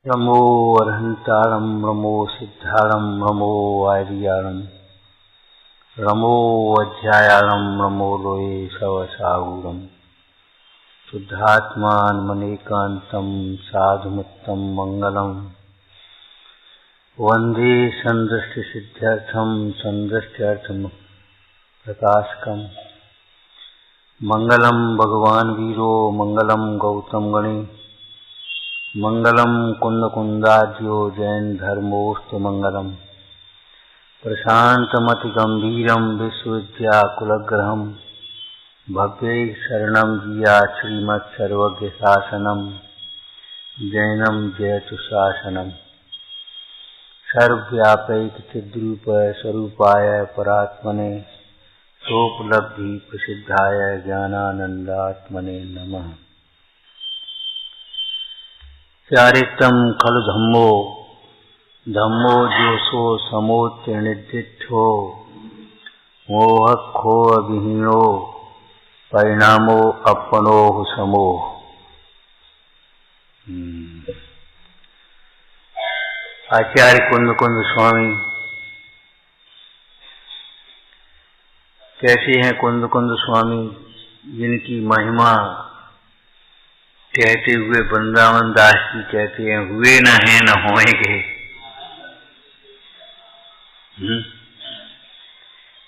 नमो अरहंतारं नमो सिद्धारं नमो आर्यारं नमो अध्यायारं नमो लोये सवसागुरं शुद्धात्मानमनेकान्तं साधुमुत्तं मंगलम् वंदे संदृष्टिसिद्ध्यर्थं संदृष्ट्यर्थं प्रकाशकम् मंगलम भगवान वीरो मंगलम गौतम गणे मंगलम कुंद कुंदाद्यो जैन धर्मोस्तु मंगलम प्रशांतमति गंभीरम विश्वविद्याकुलग्रहम भव्य शरणम जिया श्रीमत् सर्वज्ञ शासनम जैनम जयतु शासनम सर्वव्यापैक चिद्रूप स्वरूपाय परात्मने सोपलब्धि प्रसिद्धाय ज्ञानानंदात्मने नमः। चारित्रम खलु धम्मो धम्मो जोसो समोत्तीर्णिद्धो मोहखो विहीनो परिणामो अपनो समो। आचार्य कुंद कुंद स्वामी कैसे हैं? कुंद कुंद स्वामी जिनकी महिमा कहते हुए वृंदावन दास जी कहते हैं, हुए न हैं न होएंगे।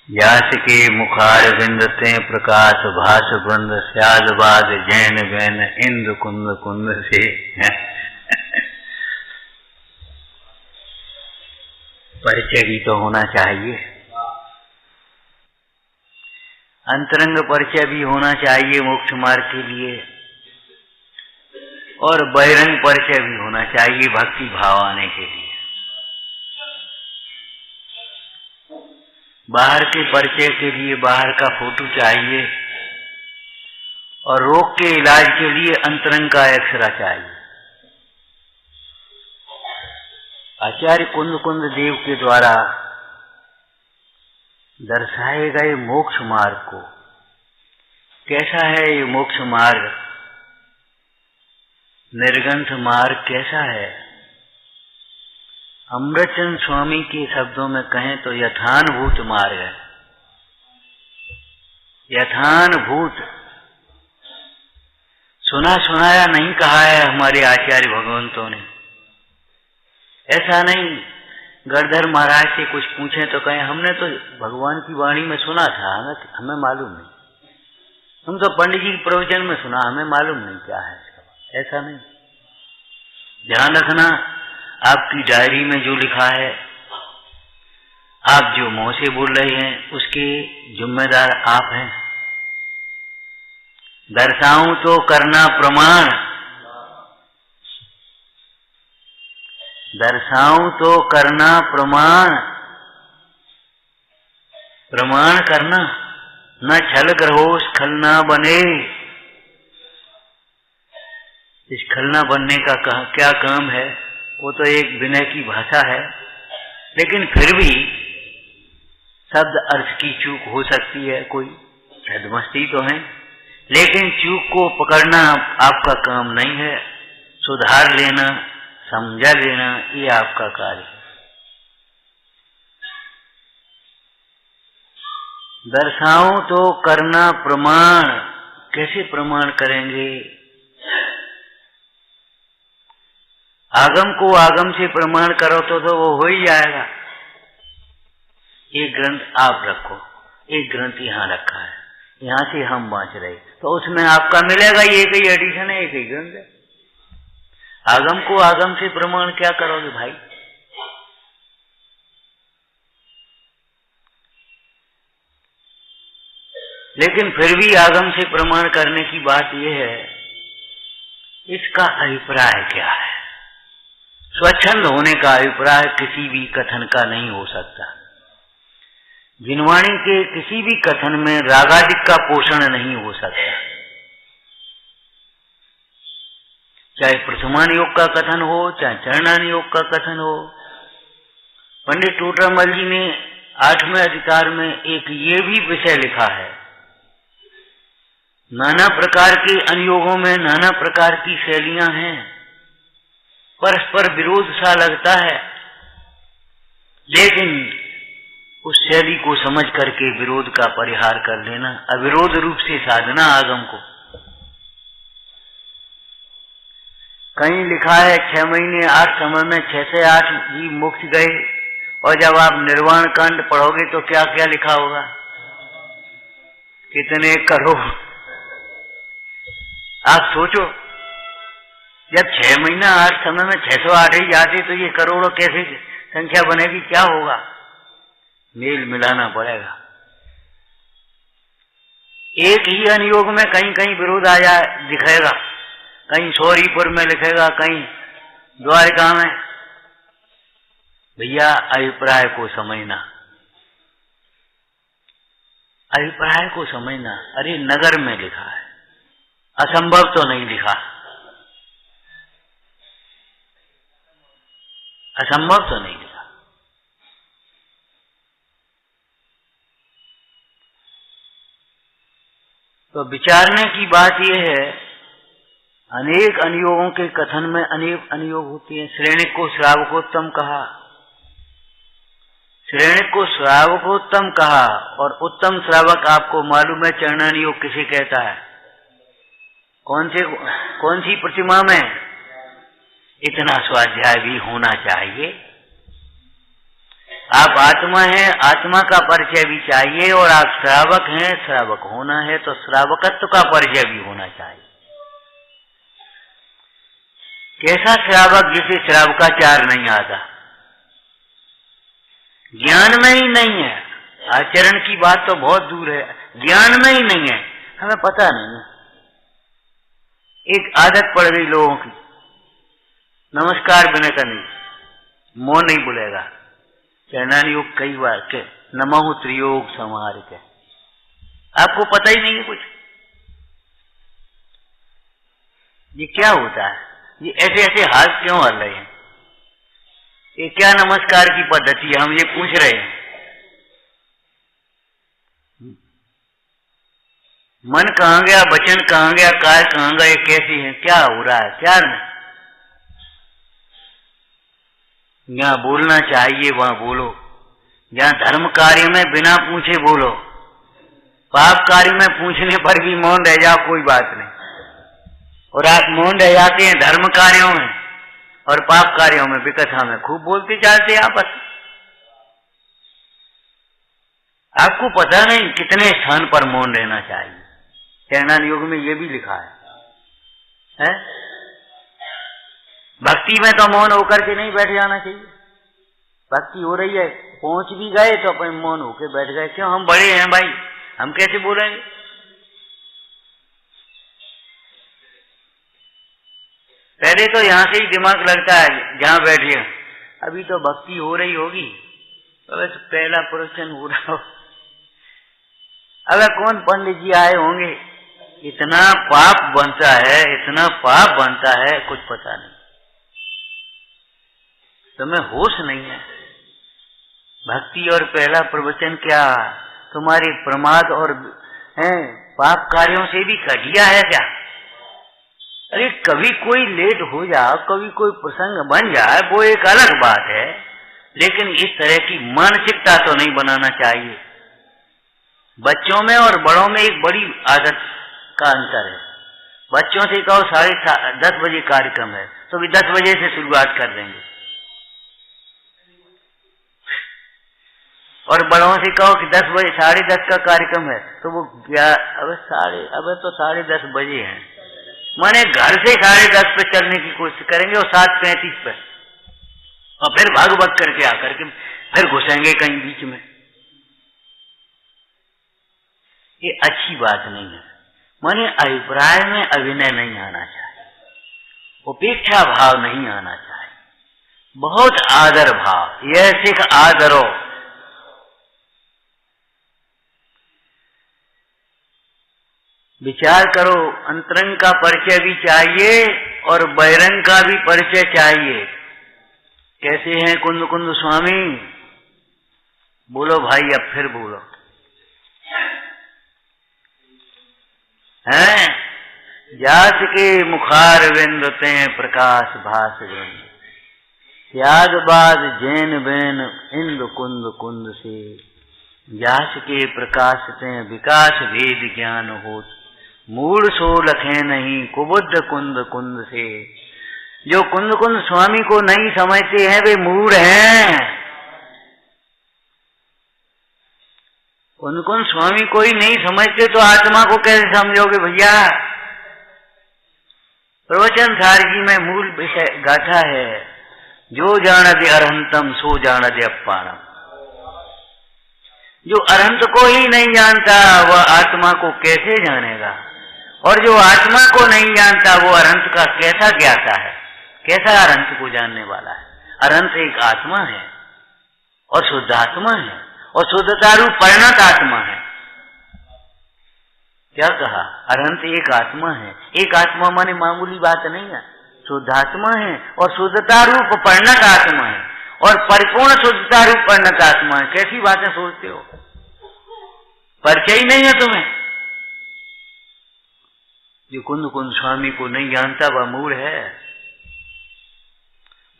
व्यास के मुखार विंदते प्रकाश भास वृंद स्यादबाद जैन वैन इंद्र कुंद कुंद से। परिचय भी तो होना चाहिए, अंतरंग परिचय भी होना चाहिए मोक्ष मार्ग के लिए, और बहिरंग परिचय भी होना चाहिए भक्ति भाव आने के लिए। बाहर के परिचय के लिए बाहर का फोटो चाहिए, और रोग के इलाज के लिए अंतरंग का एक्सरा चाहिए। आचार्य कुंद कुंद देव के द्वारा दर्शाए गए मोक्ष मार्ग को, कैसा है ये मोक्ष मार्ग, निर्गंथ मार्ग कैसा है? अमृतचंद स्वामी के शब्दों में कहें तो यथानुभूत मार्ग है। यथानुभूत, सुना सुनाया नहीं कहा है हमारे आचार्य भगवंतों ने। ऐसा नहीं गणधर महाराज से कुछ पूछे तो कहें हमने तो भगवान की वाणी में सुना था, हमें मालूम नहीं, हम तो पंडित जी के प्रवचन में सुना, हमें मालूम नहीं क्या है। ऐसा नहीं, ध्यान रखना आपकी डायरी में जो लिखा है, आप जो मुंह से बोल रहे हैं उसके जिम्मेदार आप हैं। दर्शाऊं तो करना प्रमाण, दर्शाऊं तो करना प्रमाण, प्रमाण करना, न छल ग्रहो स्खल न बने। इस खलना बनने का क्या काम है? वो तो एक विनय की भाषा है, लेकिन फिर भी शब्द अर्थ की चूक हो सकती है, कोई छदमस्ती तो है, लेकिन चूक को पकड़ना आपका काम नहीं है, सुधार लेना, समझा लेना, ये आपका कार्य है। दर्शाऊं तो करना प्रमाण, कैसे प्रमाण करेंगे? आगम को आगम से प्रमाण करो तो वो हो ही जाएगा। एक ग्रंथ आप रखो, एक ग्रंथ यहाँ रखा है, यहाँ से हम बाँच रहे, तो उसमें आपका मिलेगा ही एक ही एडिशन है, एक ही ग्रंथ है। आगम को आगम से प्रमाण क्या करोगे भाई? लेकिन फिर भी आगम से प्रमाण करने की बात यह है, इसका अभिप्राय क्या है? स्वच्छंद होने का अभिप्राय किसी भी कथन का नहीं हो सकता। जिनवाणी के किसी भी कथन में रागादिक का पोषण नहीं हो सकता। चाहे प्रथमान योग का कथन हो, चाहे चरणान योग का कथन हो। पंडित टोटरामल जी ने 8वें अधिकार में एक ये भी विषय लिखा है, नाना प्रकार के अनुयोगों में नाना प्रकार की शैलियां हैं। परस्पर विरोध सा लगता है, लेकिन उस शैली को समझ करके विरोध का परिहार कर लेना, अविरोध रूप से साधना आगम को। कहीं लिखा है 6 महीने 8 समय में 6 से 8 जीव मोक्ष गए, और जब आप निर्वाण कांड पढ़ोगे तो क्या क्या लिखा होगा, कितने करोड़। आप सोचो, जब 6 महीना 8 समय में 608 ही जाते तो ये करोड़ों कैसे संख्या बनेगी, क्या होगा? मेल मिलाना पड़ेगा। एक ही अनुयोग में कहीं कहीं विरोध आ जाए दिखेगा, कहीं सौरीपुर में लिखेगा, कहीं द्वारिका में। भैया अभिप्राय को समझना, अभिप्राय को समझना। अरे नगर में लिखा है, असंभव तो नहीं लिखा, असंभव तो नहीं लिखा। तो विचारने की बात यह है, अनेक अनुयोगों के कथन में अनेक अनुयोग होते हैं। श्रेणिक को श्रावकोत्तम कहा, श्रेणिक को श्रावकोत्तम कहा, और उत्तम श्रावक आपको मालूम है चरणानुयोग किसे कहता है? कौन सी प्रतिमा में? इतना स्वाध्याय भी होना चाहिए। आप आत्मा हैं, आत्मा का परिचय भी चाहिए, और आप श्रावक हैं, श्रावक होना है तो श्रावकत्व का परिचय भी होना चाहिए। कैसा श्रावक जिसे श्रावकाचार नहीं आता, ज्ञान में ही नहीं है। आचरण की बात तो बहुत दूर है, ज्ञान में ही नहीं है, हमें पता नहीं है। एक आदत पड़ गई लोगों की, नमस्कार बिना करनी, मुंह नहीं बुलेगा। चरणानुयोग कई बार के नमः त्रियोग समाहार के, आपको पता ही नहीं है कुछ। ये क्या होता है? ये ऐसे ऐसे हाथ क्यों हल रहे हैं? ये क्या नमस्कार की पद्धति है? हम ये पूछ रहे हैं। मन कहाँ गया, वचन कहाँ गया, कार्य कहाँ गए, कैसे है, क्या हो रहा है, क्या नहीं? जहाँ बोलना चाहिए वहां बोलो, जहाँ धर्म कार्य में बिना पूछे बोलो, पाप कार्य में पूछने पर भी मौन रह जाओ, कोई बात नहीं। और आप मौन रह जाते हैं धर्म कार्यों में, और पाप कार्यों में विकथा में खूब बोलते जाते हैं आपस। आपको पता नहीं कितने स्थान पर मौन रहना चाहिए। चरणानुयोग में ये भी लिखा है? भक्ति में तो मौन होकर के नहीं बैठ जाना चाहिए। भक्ति हो रही है, पहुंच भी गए तो अपन मौन होकर बैठ गए। क्यों? हम बड़े हैं भाई, हम कैसे बोलेंगे? पहले तो यहां से ही दिमाग लगता है जहां बैठिए, अभी तो भक्ति हो रही होगी, तो पहला प्रवचन हो रहा हो, अगर कौन पंडित जी आए होंगे, इतना पाप बनता है, इतना पाप बनता है, कुछ पता नहीं। तुम्हें होश नहीं है। भक्ति और पहला प्रवचन क्या तुम्हारे प्रमाद और पाप कार्यों से भी घटिया है क्या? अरे कभी कोई लेट हो जाए, कभी कोई प्रसंग बन जाए, वो एक अलग बात है, लेकिन इस तरह की मानसिकता तो नहीं बनाना चाहिए। बच्चों में और बड़ों में एक बड़ी आदत का अंतर है। बच्चों से कहो 10:30 बजे कार्यक्रम है, तो भी 10 बजे से शुरुआत कर देंगे, और बड़ों से कहो कि 10 बजे 10:30 का कार्यक्रम है, तो वो अब तो 10:30 बजे हैं, माने घर से 10:30 पे चलने की कोशिश करेंगे और 7:35 पे, और फिर भागवत करके आकर के फिर घुसेंगे कहीं बीच में। ये अच्छी बात नहीं है। माने अभिप्राय में अभिनय नहीं आना चाहिए, उपेक्षा भाव नहीं आना चाहिए, बहुत आदर भाव, यह सिख आदरो। विचार करो, अंतरंग का परिचय भी चाहिए और बहिरंग का भी परिचय चाहिए। कैसे हैं कुंद कुंद स्वामी? बोलो भाई, अब फिर बोलो। हैं जात के मुखार विंदते प्रकाश भास विंद, त्याग बाद जैन बैन इंद्र कुंद कुंद से, व्यास के प्रकाश से विकास वेद ज्ञान होत, मूल सो लखे नहीं कुबुद्ध कुंद कुंद से। जो कुंद कुंद स्वामी को नहीं समझते हैं वे मूढ़ हैं। कुंद कुंद स्वामी को ही नहीं समझते तो आत्मा को कैसे समझोगे भैया। प्रवचन सार जी में मूल विषय गाथा है, जो जानते अरहंतम सो जानते अपारम। जो अरहंत को ही नहीं जानता वह आत्मा को कैसे जानेगा, और जो आत्मा को नहीं जानता वो अरहंत का कैसा ज्ञाता है, कैसा अरहंत को जानने वाला है। अरहंत एक आत्मा है और शुद्ध आत्मा है और शुद्धता रूप परिणत आत्मा है। क्या कहा? अरहंत एक आत्मा है। एक आत्मा माने मामूली बात नहीं है, शुद्ध आत्मा है और शुद्धता रूप परिणत आत्मा है और परिपूर्ण शुद्धता रूप परिणत आत्मा है। कैसी बातें सोचते हो, परिचय नहीं है तुम्हें। जो कुंद कुंद स्वामी को नहीं जानता वह मूढ़ है,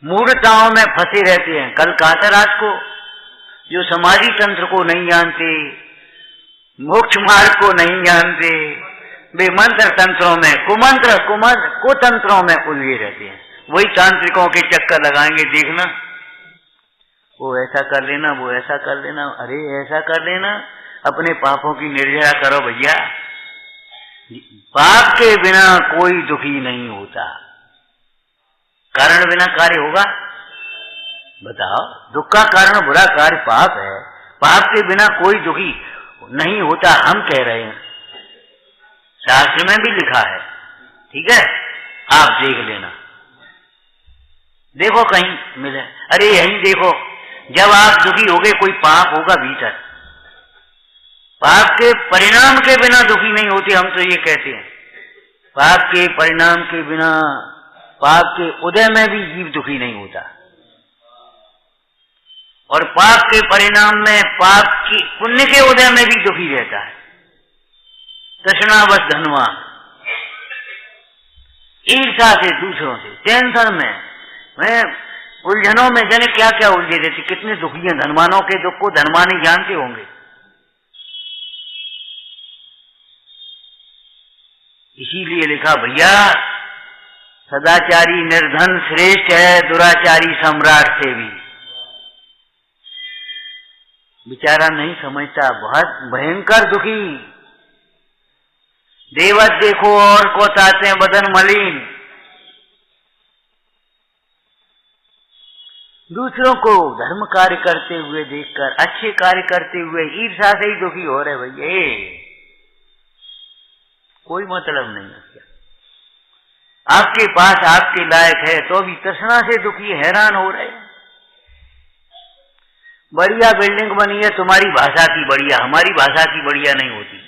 मूढ़ताओं में फंसे रहते हैं। कल कहा था रात को, जो समाधि तंत्र को नहीं जानते, मोक्ष मार्ग को नहीं जानते, वे मंत्र तंत्रों में कुतंत्रों में उलझे रहते हैं। वही तांत्रिकों के चक्कर लगाएंगे, देखना वो ऐसा कर लेना, वो ऐसा कर लेना, अरे ऐसा कर लेना। अपने पापों की निर्जरा करो भैया। पाप के बिना कोई दुखी नहीं होता। कारण बिना कार्य होगा? बताओ। दुख का कारण बुरा कार्य पाप है। पाप के बिना कोई दुखी नहीं होता, हम कह रहे हैं, शास्त्र में भी लिखा है। ठीक है, आप देख लेना, देखो कहीं मिले। अरे यहीं देखो, जब आप दुखी होगे कोई पाप होगा भीतर। पाप के परिणाम के बिना दुखी नहीं होते, हम तो ये कहते हैं। पाप के परिणाम के बिना, पाप के उदय में भी जीव दुखी नहीं होता, और पाप के परिणाम में, पाप की पुण्य के उदय में भी दुखी रहता है। तृष्णावश धनवान, ईर्षा से, दूसरों से, टेंशन में, उलझनों में, जाने क्या क्या उलझे रहते। कितने दुखी हैं। धनवानों के दुख को धनवान ही जानते होंगे। इसीलिए लिखा भैया, सदाचारी निर्धन श्रेष्ठ है दुराचारी सम्राट से भी। बेचारा नहीं समझता, बहुत भयंकर दुखी। देवत देखो और को ताते हैं बदन मलिन। दूसरों को धर्म कार्य करते हुए देखकर, अच्छे कार्य करते हुए ईर्षा से ही दुखी हो रहे भैया। कोई मतलब नहीं है। आपके पास आपके लायक है तो भी तृष्णा से दुखी, हैरान हो रहे हैं। बढ़िया बिल्डिंग बनी है तुम्हारी भाषा की बढ़िया, हमारी भाषा की बढ़िया नहीं होती।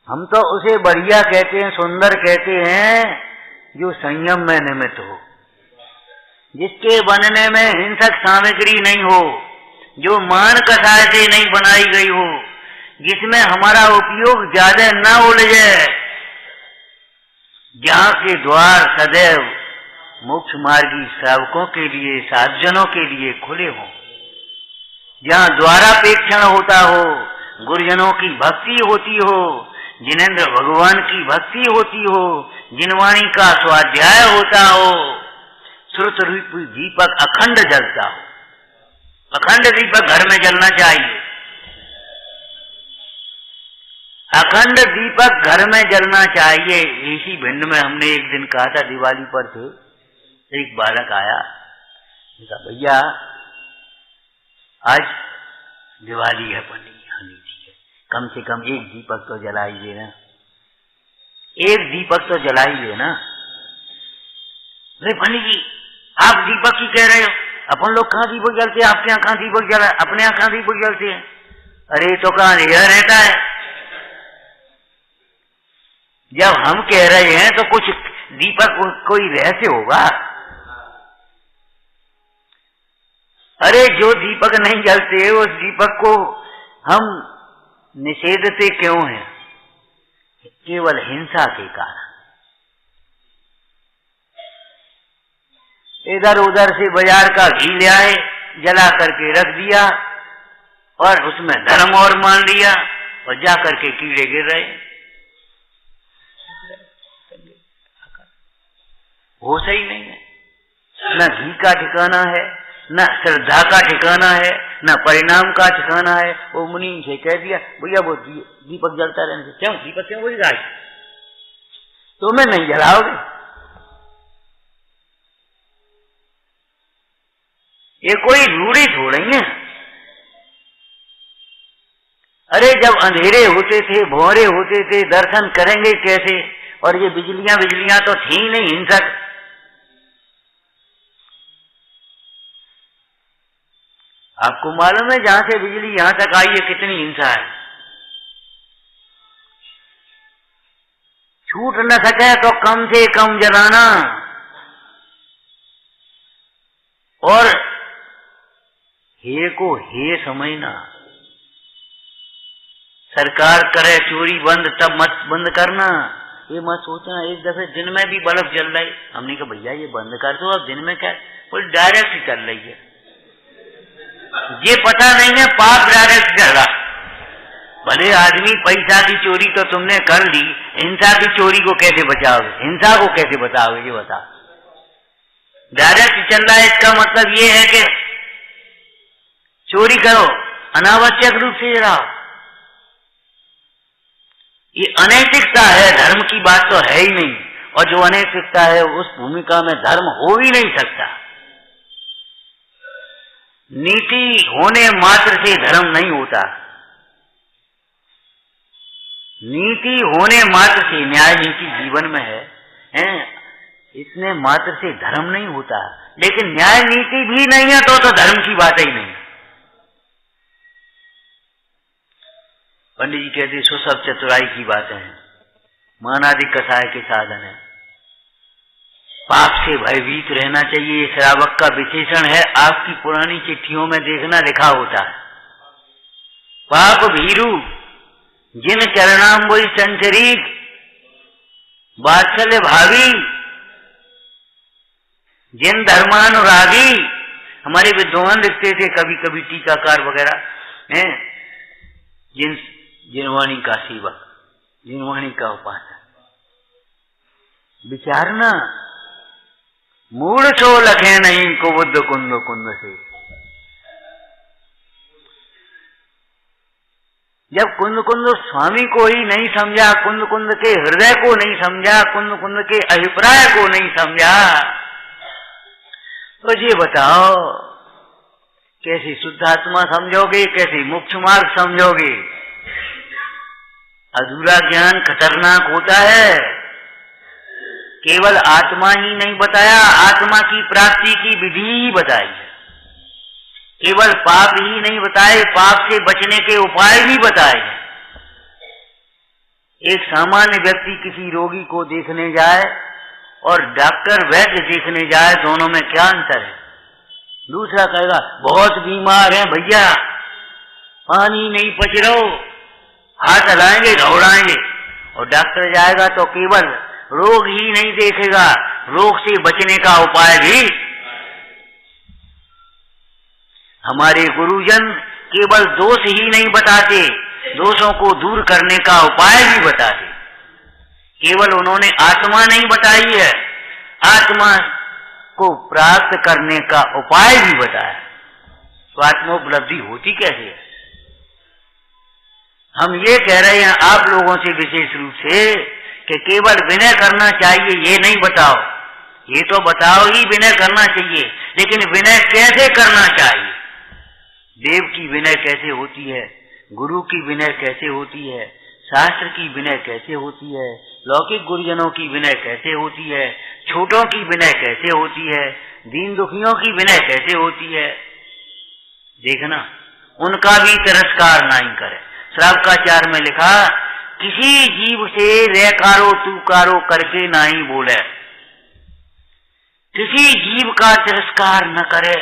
हम तो उसे बढ़िया कहते हैं, सुंदर कहते हैं जो संयम में निमित्त हो, जिसके बनने में हिंसक सामग्री नहीं हो, जो मान कसाय से नहीं बनाई गई हो, जिसमें हमारा उपयोग ज्यादा न उलझे, जहाँ के द्वार सदैव मोक्ष मार्गी श्रावकों के लिए, साधजनों के लिए खुले हों, जहाँ द्वारापेक्षण होता हो, गुरुजनों की भक्ति होती हो, जिनेंद्र भगवान की भक्ति होती हो, जिनवाणी का स्वाध्याय होता हो, श्रुत रूपी दीपक अखंड जलता हो। अखंड दीपक घर में जलना चाहिए। अखंड दीपक घर में जलना चाहिए। इसी भिंड में हमने एक दिन कहा था, दिवाली पर थे, एक बालक आया, कहा भैया आज दिवाली है, पंडित हनी जी, कम से कम एक दीपक तो जलाई देना, एक दीपक तो जलाई देना। अरे पंडित जी आप दीपक ही कह रहे हो, अपन लोग कहाँ दीपक जलते हैं, आपके यहाँ कहाँ दीपक जला, अपने यहाँ कहाँ दीपक जलते हैं। अरे तो कहाँ यह रहता है। जब हम कह रहे हैं तो कुछ दीपक कोई रहस्य होगा। अरे जो दीपक नहीं जलते उस दीपक को हम निषेधते क्यों हैं? केवल हिंसा के कारण। इधर उधर से बाजार का घी ले आए, जला करके रख दिया और उसमें धर्म और मान लिया और जा करके कीड़े गिर रहे। वो सही नहीं है। न घी का ठिकाना है, न श्रद्धा का ठिकाना है, न परिणाम का ठिकाना है। वो मुनि से कह दिया, भैया वो दीपक जलता रहने से। क्यों दीपक क्यों बोली गाय, तुम्हें नहीं जलाओगे? ये कोई रूढ़ी थोड़ी है। अरे जब अंधेरे होते थे, भौरे होते थे, दर्शन करेंगे कैसे? और ये बिजलियां तो थी नहीं हिंसक। आपको मालूम है जहां से बिजली यहां तक आई है कितनी हिंसा है। छूट न सके तो कम से कम जलाना, और हे को हे समझना। सरकार करे चोरी बंद तब मत बंद करना। ये मत सोचना एक दफे दिन में भी बल्ब जल रही, हमने कहा भैया ये बंद कर दो, अब दिन में क्या, वो डायरेक्ट ही चल रही है। ये पता नहीं है पाप डायरेक्ट चल रहा। भले आदमी पैसा की चोरी तो तुमने कर ली, हिंसा की चोरी को कैसे बचाओगे? हिंसा को कैसे बचाओगे ये बता। डायरेक्ट चल रहा है, इसका मतलब ये है कि चोरी करो, अनावश्यक रूप से रहो। ये अनैतिकता है, धर्म की बात तो है ही नहीं। और जो अनैतिकता है उस भूमिका में धर्म हो ही नहीं सकता। नीति होने मात्र से धर्म नहीं होता। नीति होने मात्र से, न्याय नीति जीवन में है, इसने मात्र से धर्म नहीं होता। लेकिन न्याय नीति भी नहीं है तो धर्म की बात ही नहीं। पंडित जी कहते सो सब चतुराई की बातें हैं, मानादि कसाय के साधन है। पाप से भयभीत रहना चाहिए, श्रावक का विशेषण है। आपकी पुरानी चिट्ठियों में देखना लिखा होता है, पाप भीरु जिन चरणाम्बुज संचरीक वात्सल्य भावी जिन धर्मानुरागी। हमारे विद्वान लिखते थे कभी कभी टीकाकार वगैरह हैं, जिनवाणी का सेवक, जिनवाणी का उपासक। विचारना मूढ़ सो लखे नहीं को बुद्ध कुंद कुंद से। जब कुंद कुंद स्वामी को ही नहीं समझा, कुंद कुंद के हृदय को नहीं समझा, कुंद कुंद के अभिप्राय को नहीं समझा, तो ये बताओ कैसी शुद्धात्मा समझोगे, कैसी मोक्ष मार्ग समझोगे? अधूरा ज्ञान खतरनाक होता है। केवल आत्मा ही नहीं बताया, आत्मा की प्राप्ति की विधि ही बताई है। केवल पाप ही नहीं बताए, पाप से बचने के उपाय भी बताए हैं। एक सामान्य व्यक्ति किसी रोगी को देखने जाए और डॉक्टर वैद्य देखने जाए, दोनों में क्या अंतर है? दूसरा कहेगा बहुत बीमार हैं भैया, पानी नहीं पच रहा, हाथ हलाएंगे दौड़ाएंगे। और डॉक्टर जाएगा तो केवल रोग ही नहीं देखेगा, रोग से बचने का उपाय भी। हमारे गुरुजन केवल दोष ही नहीं बताते, दोषों को दूर करने का उपाय भी बताते। केवल उन्होंने आत्मा नहीं बताई है, आत्मा को प्राप्त करने का उपाय भी बताया। तो आत्मोपलब्धि होती कैसे है? हम ये कह रहे हैं आप लोगों से विशेष रूप से कि केवल विनय करना चाहिए, ये नहीं बताओ। ये तो बताओ ही विनय करना चाहिए, लेकिन विनय कैसे करना चाहिए? देव की विनय कैसे होती है, गुरु की विनय कैसे होती है, शास्त्र की विनय कैसे होती है, लौकिक गुरुजनों की विनय कैसे होती है, छोटों की विनय कैसे होती है, दीन दुखियों की विनय कैसे होती है। देखना, उनका भी तिरस्कार नहीं करे। श्रावकाचार्य में लिखा, किसी जीव से रेकारो तूकारो करके नहीं बोले, किसी जीव का तिरस्कार न करे।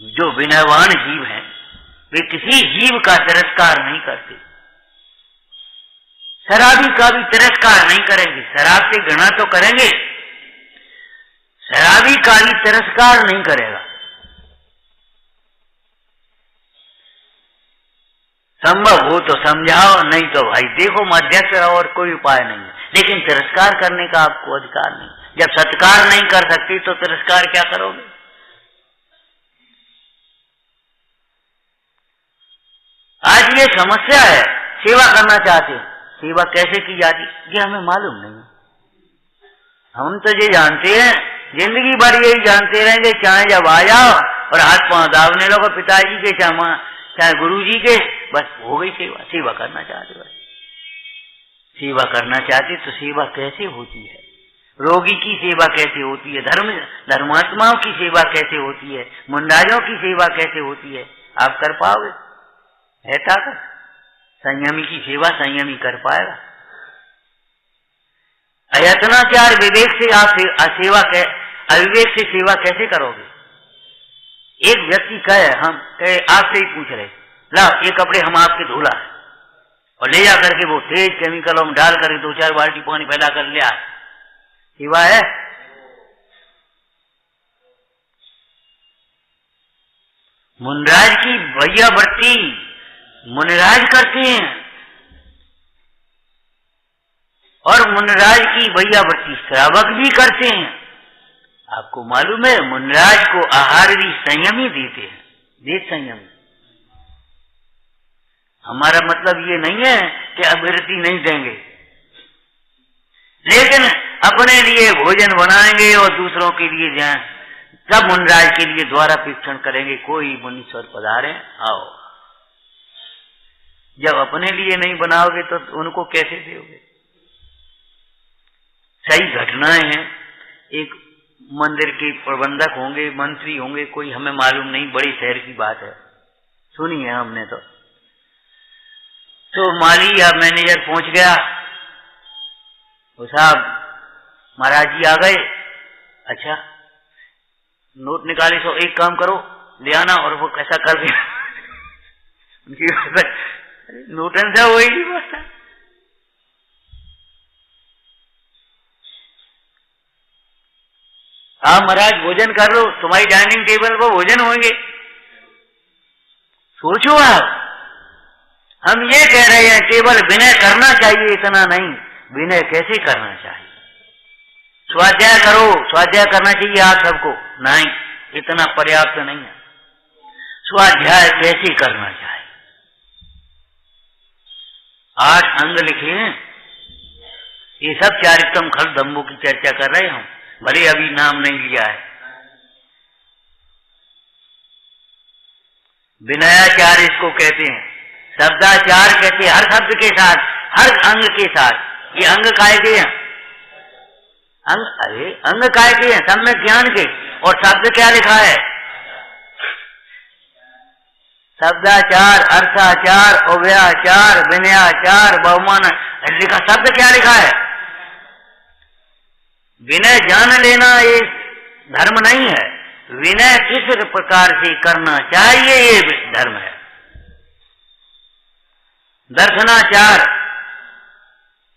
जो विनयवान जीव हैं वे किसी जीव का तिरस्कार नहीं करते। शराबी का भी तिरस्कार नहीं करेंगे, शराब से घृणा तो करेंगे, शराबी का भी तिरस्कार नहीं करेगा। संभव हो तो समझाओ, नहीं तो भाई देखो मध्यस्थ और कोई उपाय नहीं है, लेकिन तिरस्कार करने का आपको अधिकार नहीं। जब सत्कार नहीं कर सकती तो तिरस्कार क्या करोगे? आज ये समस्या है, सेवा करना चाहते हैं, सेवा कैसे की जाती ये हमें मालूम नहीं। हम तो ये जानते हैं, जिंदगी भर यही जानते रहेंगे, चाहे जब आ जाओ और हाथ पांव दाबने लगो पिताजी के चाहे गुरु जी के, बस हो गई सेवा। सेवा करना चाहते, बस सेवा करना चाहते तो सेवा कैसे होती है? रोगी की सेवा कैसे होती है? धर्मात्माओं की सेवा कैसे होती है? मुंडाजों की सेवा कैसे होती है? आप कर पाओगे? है ताकत? संयमी की सेवा संयमी कर पाएगा? अयत्नाचार विवेक से आप सेवा अविवेक से सेवा कैसे करोगे? एक व्यक्ति कहे, हम कहे आपसे ही पूछ रहे, ला ये कपड़े हम आपके धोला है, और ले जा करके वो तेज केमिकलों में डाल करके 2-4 बाल्टी पानी फैला कर ले आए, सेवा है? मुनराज की भैया बढ़ती मुनराज करते हैं, और मुनराज की भैया बढ़ती श्रावक भी करते हैं। आपको मालूम है मुनराज को आहार भी संयमी देते हैं, देश संयमी। हमारा मतलब ये नहीं है कि अभिवृद्धि नहीं देंगे, लेकिन अपने लिए भोजन बनाएंगे और दूसरों के लिए जाएं, सब मुनराज के लिए द्वारा परीक्षण करेंगे। कोई मुनीश्वर पधारे, आओ। जब अपने लिए नहीं बनाओगे तो उनको कैसे दोगे? सही घटनाएं हैं। एक मंदिर के प्रबंधक होंगे, मंत्री होंगे, कोई हमें मालूम नहीं, बड़े शहर की बात है, सुनी है हमने। तो माली या मैनेजर पहुंच गया, वो साहब महाराज जी आ गए, अच्छा नोट निकाले, तो एक काम करो ले आना, और वो कैसा कर दिया नोटन से वही नहीं बसता। आप महाराज भोजन कर लो, तुम्हारी डाइनिंग टेबल पर भोजन होंगे। सोचो आप, हम ये कह रहे हैं केवल विनय करना चाहिए, इतना नहीं, विनय कैसे करना चाहिए? स्वाध्याय करो, स्वाध्याय करना चाहिए आप सबको, नहीं इतना पर्याप्त नहीं है। स्वाध्याय कैसे करना चाहिए? 8 अंग लिखे हैं, ये सब चारित्रम खल दम्भों की चर्चा कर रहे हैं हम, भले अभी नाम नहीं लिया है। विनयाचार इसको कहते हैं, शब्दाचार कहते हैं, हर शब्द के साथ, हर अंग के साथ। ये अंग काय के हैं? अंग, अरे अंग काय के हैं? सम्यक ज्ञान के। और शब्द क्या लिखा है? शब्दाचार, अर्थाचार, अव्ययाचार, विनयाचार, बहुमान लिखा। शब्द क्या लिखा है? विनय जान लेना ये धर्म नहीं है, विनय किस प्रकार से करना चाहिए ये धर्म है। दर्शनाचार,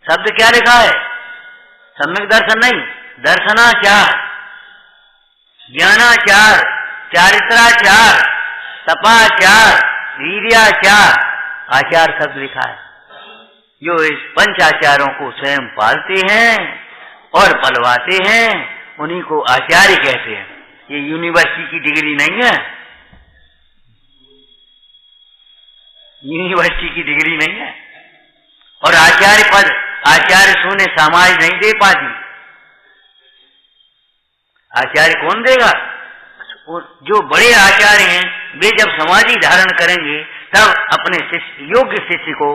शब्द क्या लिखा है? सम्यक दर्शन नहीं, दर्शनाचार, ज्ञानाचार, चारित्राचार, तपाचार, वीर्याचार, आचार शब्द लिखा है। जो इस पंचाचारों को स्वयं पालते हैं और पलवाते हैं, उन्हीं को आचार्य कहते हैं। ये यूनिवर्सिटी की डिग्री नहीं है, यूनिवर्सिटी की डिग्री नहीं है। और आचार्य पद, आचार्य सोने समाज नहीं दे पाती। आचार्य कौन देगा? जो बड़े आचार्य हैं वे जब समाधि धारण करेंगे तब अपने शिष्य, योग्य शिष्य को,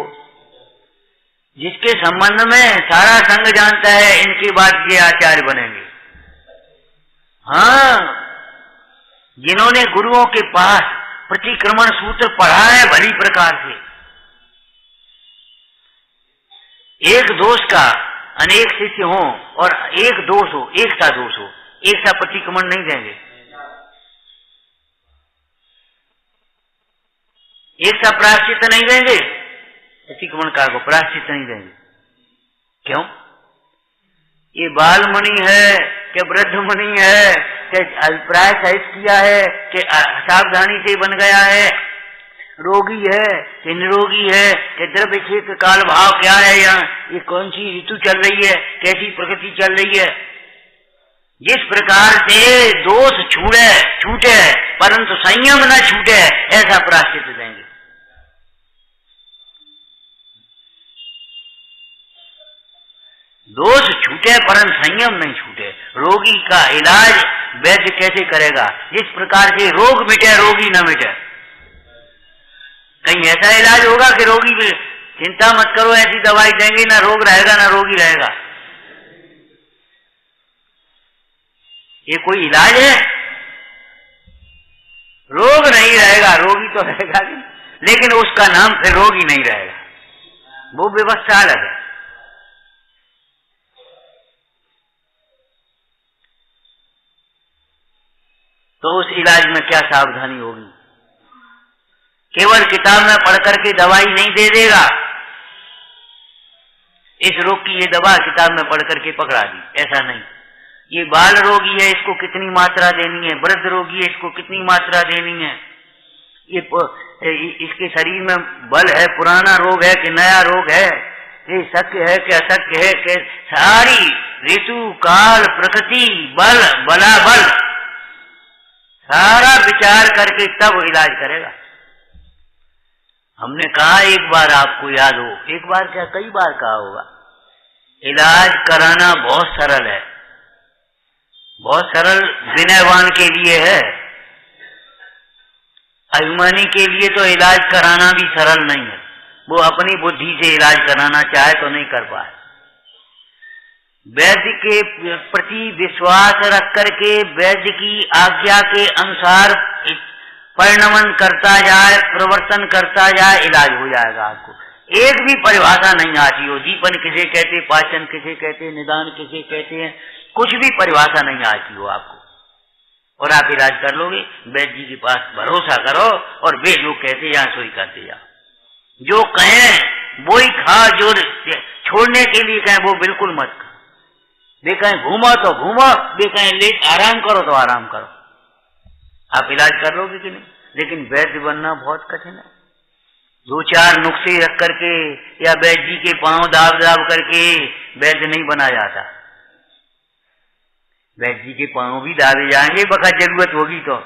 जिसके संबंध में सारा संघ जानता है, इनके बाद ये आचार्य बनेंगे। हाँ, जिन्होंने गुरुओं के पास प्रतिक्रमण सूत्र पढ़ा है भली प्रकार से, एक दोष का अनेक शिष्य हो और एक दोष हो, एक सा दोष हो, एक सा प्रतिक्रमण नहीं देंगे, एक सा प्रायश्चित नहीं देंगे, प्रतिक्रमणकार को प्रायश्चित नहीं देंगे। क्यों? ये बालमणि है, कि वृद्ध मुनि है, कि अभिप्राय सहित किया है, कि सावधानी से बन गया है, रोगी है कि निरोगी है, कि द्रव्य क्षेत्र काल भाव क्या है, यहाँ ये कौन सी ऋतु चल रही है, कैसी प्रकृति चल रही है। जिस प्रकार से दोष छूटे परंतु संयम न छूटे, ऐसा प्रायश्चित देंगे। दोष छूटे परंतु संयम नहीं छूटे। रोगी का इलाज वैद्य कैसे करेगा? जिस प्रकार से रोग मिटे रोगी न मिटे। कहीं ऐसा इलाज होगा कि रोगी भी चिंता मत करो, ऐसी दवाई देंगे, ना रोग रहेगा ना रोगी रहेगा। ये कोई इलाज है? रोग नहीं रहेगा, रोगी तो रहेगा नहीं, लेकिन उसका नाम फिर रोगी नहीं रहेगा, वो व्यवस्था अलग है। तो उस इलाज में क्या सावधानी होगी? केवल किताब में पढ़ करके दवाई नहीं दे देगा। इस रोग की ये दवा किताब में पढ़ करके पकड़ा दी, ऐसा नहीं। ये बाल रोगी है, इसको कितनी मात्रा देनी है, वृद्ध रोगी है, इसको कितनी मात्रा देनी है, ये इसके शरीर में बल है, पुराना रोग है कि नया रोग है, ये सत्य है कि असत्य है, कि सारी ऋतु काल प्रकृति बल बलाबल सारा विचार करके तब इलाज करेगा। हमने कहा एक बार, आपको याद हो, एक बार क्या कई बार कहा होगा, इलाज कराना बहुत सरल है, बहुत सरल विनयवान के लिए है, अभिमानी के लिए तो इलाज कराना भी सरल नहीं है। वो अपनी बुद्धि से इलाज कराना चाहे तो नहीं कर पाए। वैद्य के प्रति विश्वास रख करके वैद्य की आज्ञा के अनुसार परिणमन करता जाए, प्रवर्तन करता जाए, इलाज हो जाएगा। आपको एक भी परिभाषा नहीं आती हो, दीपन किसे कहते, पाचन किसे कहते, निदान किसे कहते हैं, कुछ भी परिभाषा नहीं आती हो आपको, और आप इलाज कर लोगे। वैद्य जी के पास भरोसा करो और वे जो कहते यहाँ सोई करते जाओ। जो कहें वो ही खा, जो छोड़ने के लिए कहें वो बिल्कुल मत। वे कहें घूमो तो घूमो, वे कहें आराम करो तो आराम करो। आप इलाज कर लोगे कि नहीं? लेकिन वैद्य बनना बहुत कठिन है। दो चार नुस्खे रख करके या वैद्य जी के पांव दाब दाब करके वैद्य नहीं बना जाता। वैद्य जी के पांव भी दाबे जाएंगे बखत जरूरत होगी तो,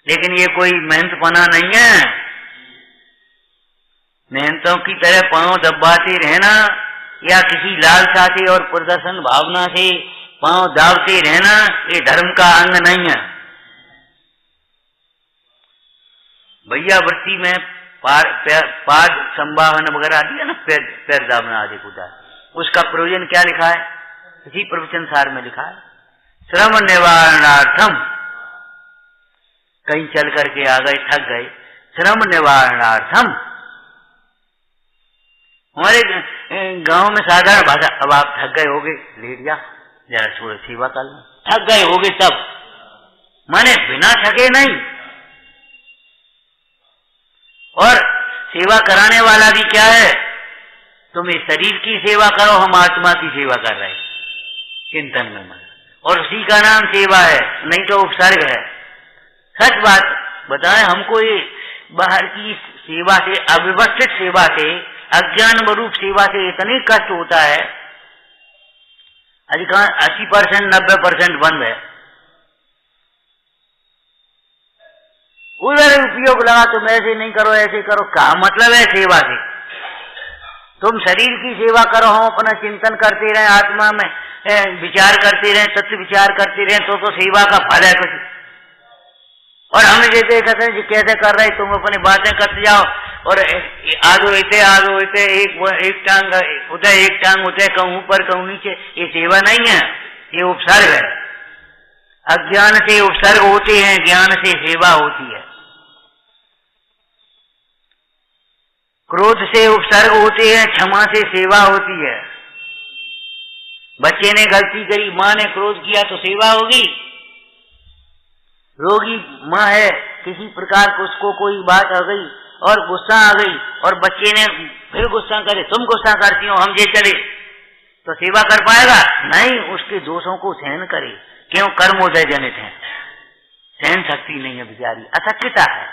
लेकिन ये कोई मेहनतपना नहीं है। मेहनतों की तरह पांव दबाते रहना या किसी लालसा से और प्रदर्शन भावना से पांव दाबते रहना, ये धर्म का अंग नहीं है। भैया वृत्ति में पाद संवाहन वगैरह आदि है ना, पैर दाबना आदि होता है, उसका प्रयोजन क्या लिखा है? इसी प्रवचन सार में लिखा है, श्रम निवारणार्थम। कहीं चल करके आ गए, थक गए, श्रम निवारणार्थम। हमारे गांव में साधारण भाषा, अब आप थक गए होगे, लेट जा जरा थोड़ी सेवा कर लो, थक गए होगे तब, माने बिना थके नहीं। और सेवा कराने वाला भी क्या है? तुम इस शरीर की सेवा करो, हम आत्मा की सेवा कर रहे हैं, चिंतन में मन, और उसी का नाम सेवा है, नहीं तो उपसर्ग है। सच बात बताएं, हमको ये बाहर की सेवा से, अव्यवस्थित सेवा से, अज्ञान रूप सेवा से इतनी कष्ट होता है, अधिकांश 80% 90% बंद है। उधर उपयोग लगा, तुम ऐसे नहीं करो ऐसे करो, क्या मतलब है सेवा से? तुम शरीर की सेवा करो, हम अपना चिंतन करते रहे, आत्मा में विचार करते रहे, तत्व विचार करते रहे, तो सेवा का फल है कुछ। और हम जैसे कहते हैं कैसे कर रहे, तुम अपनी बातें करते जाओ, और आधो इते एक टांग उधर एक टांग उधर, कहूं ऊपर कहूं नीचे, ये सेवा नहीं है, ये उपसर्ग है। अज्ञान से उपसर्ग होते हैं, ज्ञान से सेवा होती है। क्रोध से उपसर्ग होते हैं, क्षमा से सेवा होती है। बच्चे ने गलती करी, माँ ने क्रोध किया तो सेवा होगी। रोगी माँ है, किसी प्रकार को उसको कोई बात आ गई और गुस्सा आ गई, और बच्चे ने फिर गुस्सा करे, तुम गुस्सा करती हो, हम जे चले, तो सेवा कर पाएगा नहीं, उसके दोषों को सहन करे, क्यों? कर्मोदय जनित है, सहन शक्ति नहीं है बेचारी, अशक्यता है।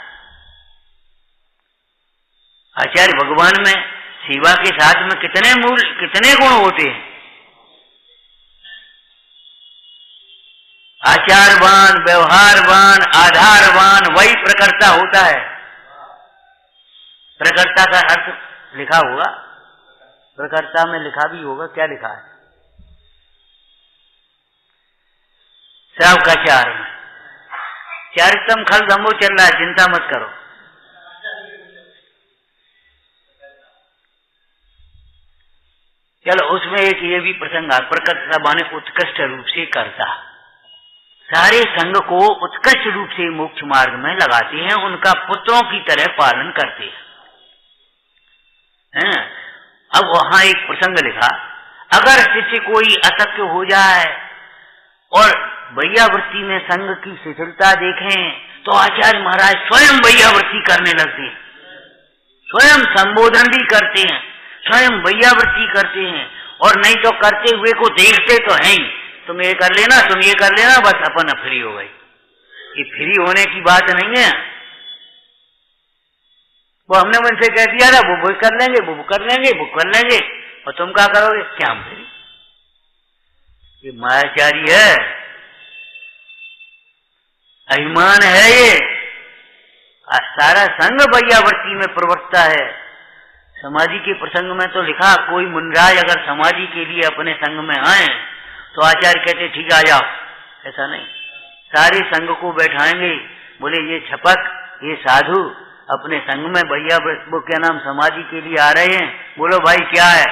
आचार्य भगवान में सेवा के साथ में कितने गुण होते हैं। आचारवान, व्यवहारवान, आधारवान, वही प्रकर्ता होता है। प्रकर्ता का अर्थ लिखा होगा, प्रकर्ता में लिखा भी होगा, क्या लिखा है? सबका चार में चारितम खल दम्भो चल रहा है, चिंता मत करो। चलो उसमें एक ये भी प्रसंग है, प्रकर्ता माने उत्कृष्ट रूप से करता, सारे संघ को उत्कृष्ट रूप से मोक्ष मार्ग में लगाते हैं, उनका पुत्रों की तरह पालन करते हैं। अब वहां एक प्रसंग लिखा, अगर शिष्य कोई असत्य हो जाए और वैयावृत्ति में संघ की शिथिलता देखें तो आचार्य महाराज स्वयं वैयावृत्ति करने लगते हैं, स्वयं संबोधन भी करते हैं, स्वयं वैयावृत्ति करते हैं, और नहीं तो करते हुए को देखते तो हैं ही, तुम ये कर लेना, तुम ये कर लेना, बस अपन फ्री हो गई। ये फ्री होने की बात नहीं है, वो हमने उनसे कह दिया था वो कर लेंगे, वो कर लेंगे, वो कर लेंगे, और तुम क्या करोगे? क्या हम फ्री? ये मायाचारी है, अभिमान है, ये सारा संग वैयावृत्ति में प्रवृत्ता है। समाधि के प्रसंग में तो लिखा, कोई मुनराज अगर समाधि के लिए अपने संग में आए तो आचार्य कहते ठीक आ जाओ, ऐसा नहीं, सारे संग को बैठाएंगे, बोले ये छपक, ये साधु अपने संग में भैया वो क्या नाम समाधि के लिए आ रहे हैं, बोलो भाई क्या है?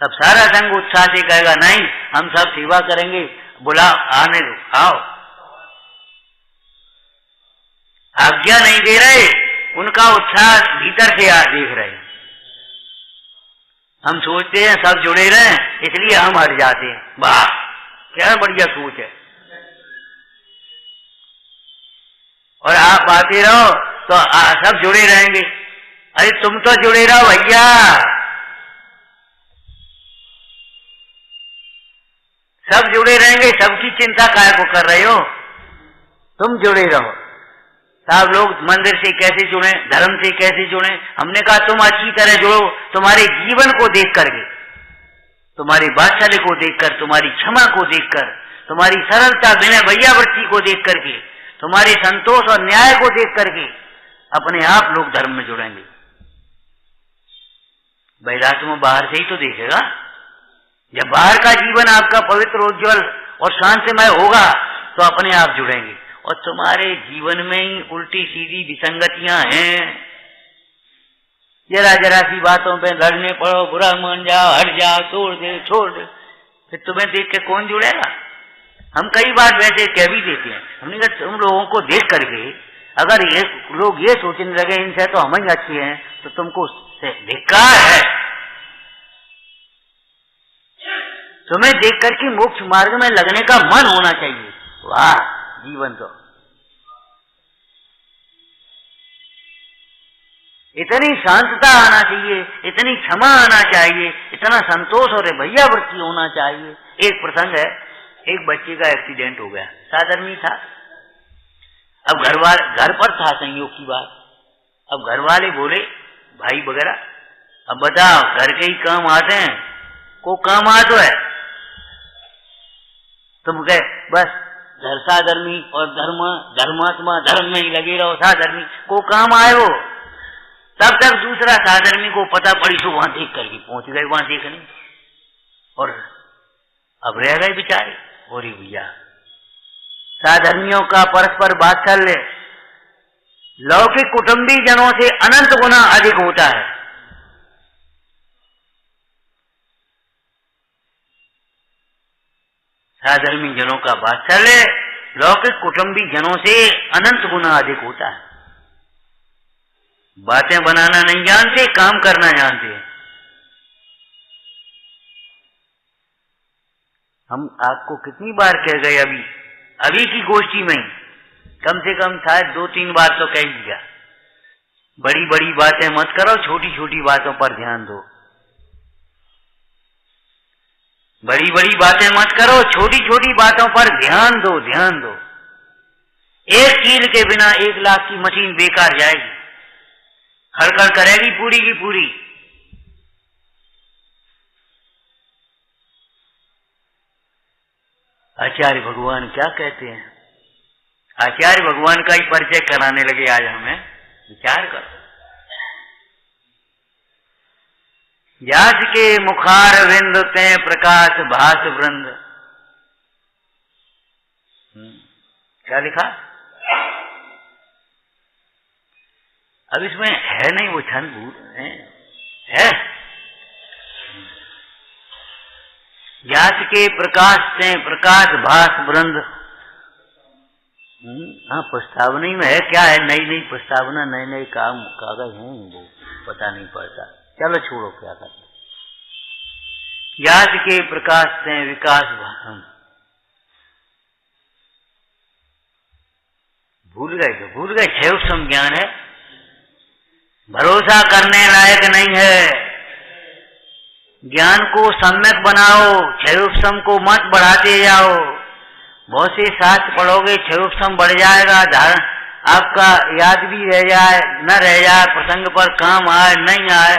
तब सारा संग उत्साह से कहेगा नहीं हम सब सेवा करेंगे, बुला आने दो, आओ। आज्ञा नहीं दे रहे, उनका उत्साह भीतर से देख रहे हैं। हम सोचते हैं सब जुड़े रहे इसलिए हम हट जाते हैं, वाह क्या बढ़िया सोच है। और आप आते रहो तो सब जुड़े रहेंगे, अरे तुम तो जुड़े रहो भैया, सब जुड़े रहेंगे, सबकी चिंता काय को कर रहे हो, तुम जुड़े रहो। सब लोग मंदिर से कैसे जुड़े, धर्म से कैसे जुड़े, हमने कहा तुम अच्छी तरह जुड़ो, तुम्हारे जीवन को देख करके, तुम्हारी वात्सल्य को देखकर, तुम्हारी क्षमा को देखकर, तुम्हारी सरलता विनय वैयावृत्ति को देख करके, तुम्हारे संतोष और न्याय को देख करके अपने आप लोग धर्म में जुड़ेंगे। वैरात्मा बाहर से ही तो देखेगा, जब बाहर का जीवन आपका पवित्र उज्ज्वल और शांतिमय होगा तो अपने आप जुड़ेंगे। और तुम्हारे जीवन में ही उल्टी सीधी विसंगतियां हैं, जरा जरा सी बातों पे लड़ने पड़ो, बुरा मान जाओ, हट जाओ, तोड़ दे, छोड़ दे, फिर तुम्हें देख के कौन जुड़ेगा? हम कई बार वैसे कह भी देते हैं, हमने कहा तुम लोगों को देख करके अगर ये लोग ये सोचने लगे इनसे तो हम ही अच्छे हैं, तो तुमको धिक्कार है। तुम्हें देख करके मोक्ष मार्ग में लगने का मन होना चाहिए। वाह जीवन तो इतनी शांतता आना चाहिए, इतनी क्षमा आना चाहिए, इतना संतोष और भैयावृत्ति होना चाहिए। एक प्रसंग है, एक बच्चे का एक्सीडेंट हो गया, साधारण था। अब घर पर था संयोग की बात। अब घर वाले बोले भाई वगैरह, अब बताओ घर के ही काम आते हैं, को काम आ तो है, तुम कहे बस घर साधर्मी और धर्मात्मा धर्म में ही लगे रहो, साधर्मी को काम आए हो। तब तक दूसरा साधर्मी को पता पड़ी तो वहां देख करके पहुंच गए, वहां देखने, और अब रह गए बेचारे। और भैया साधर्मियों का परस्पर वात्सल्य लौकिक कुटुंबी जनों से अनंत गुना अधिक होता है। साधर्मी जनों का वात्सल्य लौकिक कुटुंबी जनों से अनंत गुना अधिक होता है। बातें बनाना नहीं जानते, काम करना जानते हैं। हम आपको कितनी बार कह गए, अभी की गोष्ठी में कम से कम शायद 2-3 बार तो कह दिया, बड़ी बड़ी बातें मत करो, छोटी छोटी बातों पर ध्यान दो। बड़ी बड़ी बातें मत करो, छोटी छोटी बातों पर ध्यान दो, ध्यान दो। एक कील के बिना 1 लाख की मशीन बेकार जाएगी, खड़खड़ करेगी पूरी की पूरी। आचार्य भगवान क्या कहते हैं? आचार्य भगवान का ही परिचय कराने लगे आज हमें। विचार करो। व्यास के मुखार विंद ते प्रकाश भास वृंद। क्या लिखा? अब इसमें है नहीं वो छंद भूल है। व्यास के प्रकाश से प्रकाश भास वृंद। हाँ, प्रस्तावना में है। क्या है? नई नई प्रस्तावना, नए नए काम कागज हैं, वो पता नहीं पड़ता। चलो छोड़ो, क्या करते। व्यास के प्रकाश से विकास भाषण। भूल गए तो भूल गए। क्षयोपम ज्ञान है, भरोसा करने लायक नहीं है। ज्ञान को सम्यक बनाओ, क्षयोपम को मत बढ़ाते जाओ। बहुत से शास्त्र पढ़ोगे, क्षयोपम बढ़ जाएगा, धारण आपका याद भी रह जाए, न रह जाए, प्रसंग पर काम आए नहीं आए,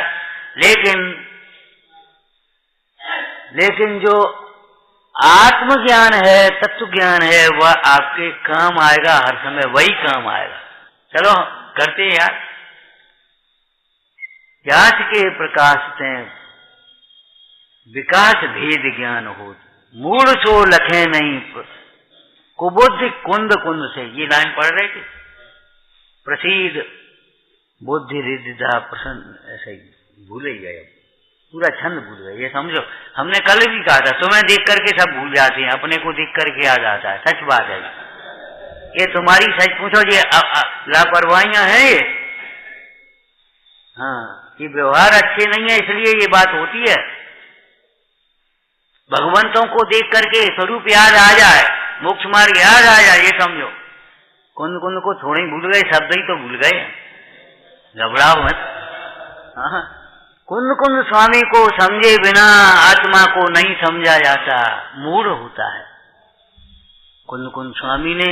लेकिन जो आत्मज्ञान है, तत्व ज्ञान है, वह आपके काम आएगा, हर समय वही काम आएगा। चलो करते हैं यार। व्यास के प्रकाश से विकास भेद ज्ञान हो, मूल सो लखे नहीं कुबुद्धि कुंद कुंद से। ये लाइन पढ़ रहे थे। प्रसिद्ध बुद्धि रिद्धा प्रसन्न, ऐसा ही भूल ही गए, पूरा छंद भूल गए। ये समझो, हमने कल भी कहा था, तुम्हें देख करके सब भूल जाते हैं, अपने को देख करके याद आता है। सच बात है ये तुम्हारी। सच पूछो, ये लापरवाहियां हैं ये। हाँ, ये व्यवहार अच्छे नहीं है, इसलिए ये बात होती है। भगवंतों को देख करके स्वरूप याद आ जाए, मोक्ष मार्ग याद आ जाए, ये समझो। कुंद कुंद को थोड़े ही भूल गए, शब्द ही तो भूल गए। घबराओ मत। हाँ, कुंद कुंद स्वामी को समझे बिना आत्मा को नहीं समझा जाता, मूढ़ होता है। कुंद कुंद स्वामी ने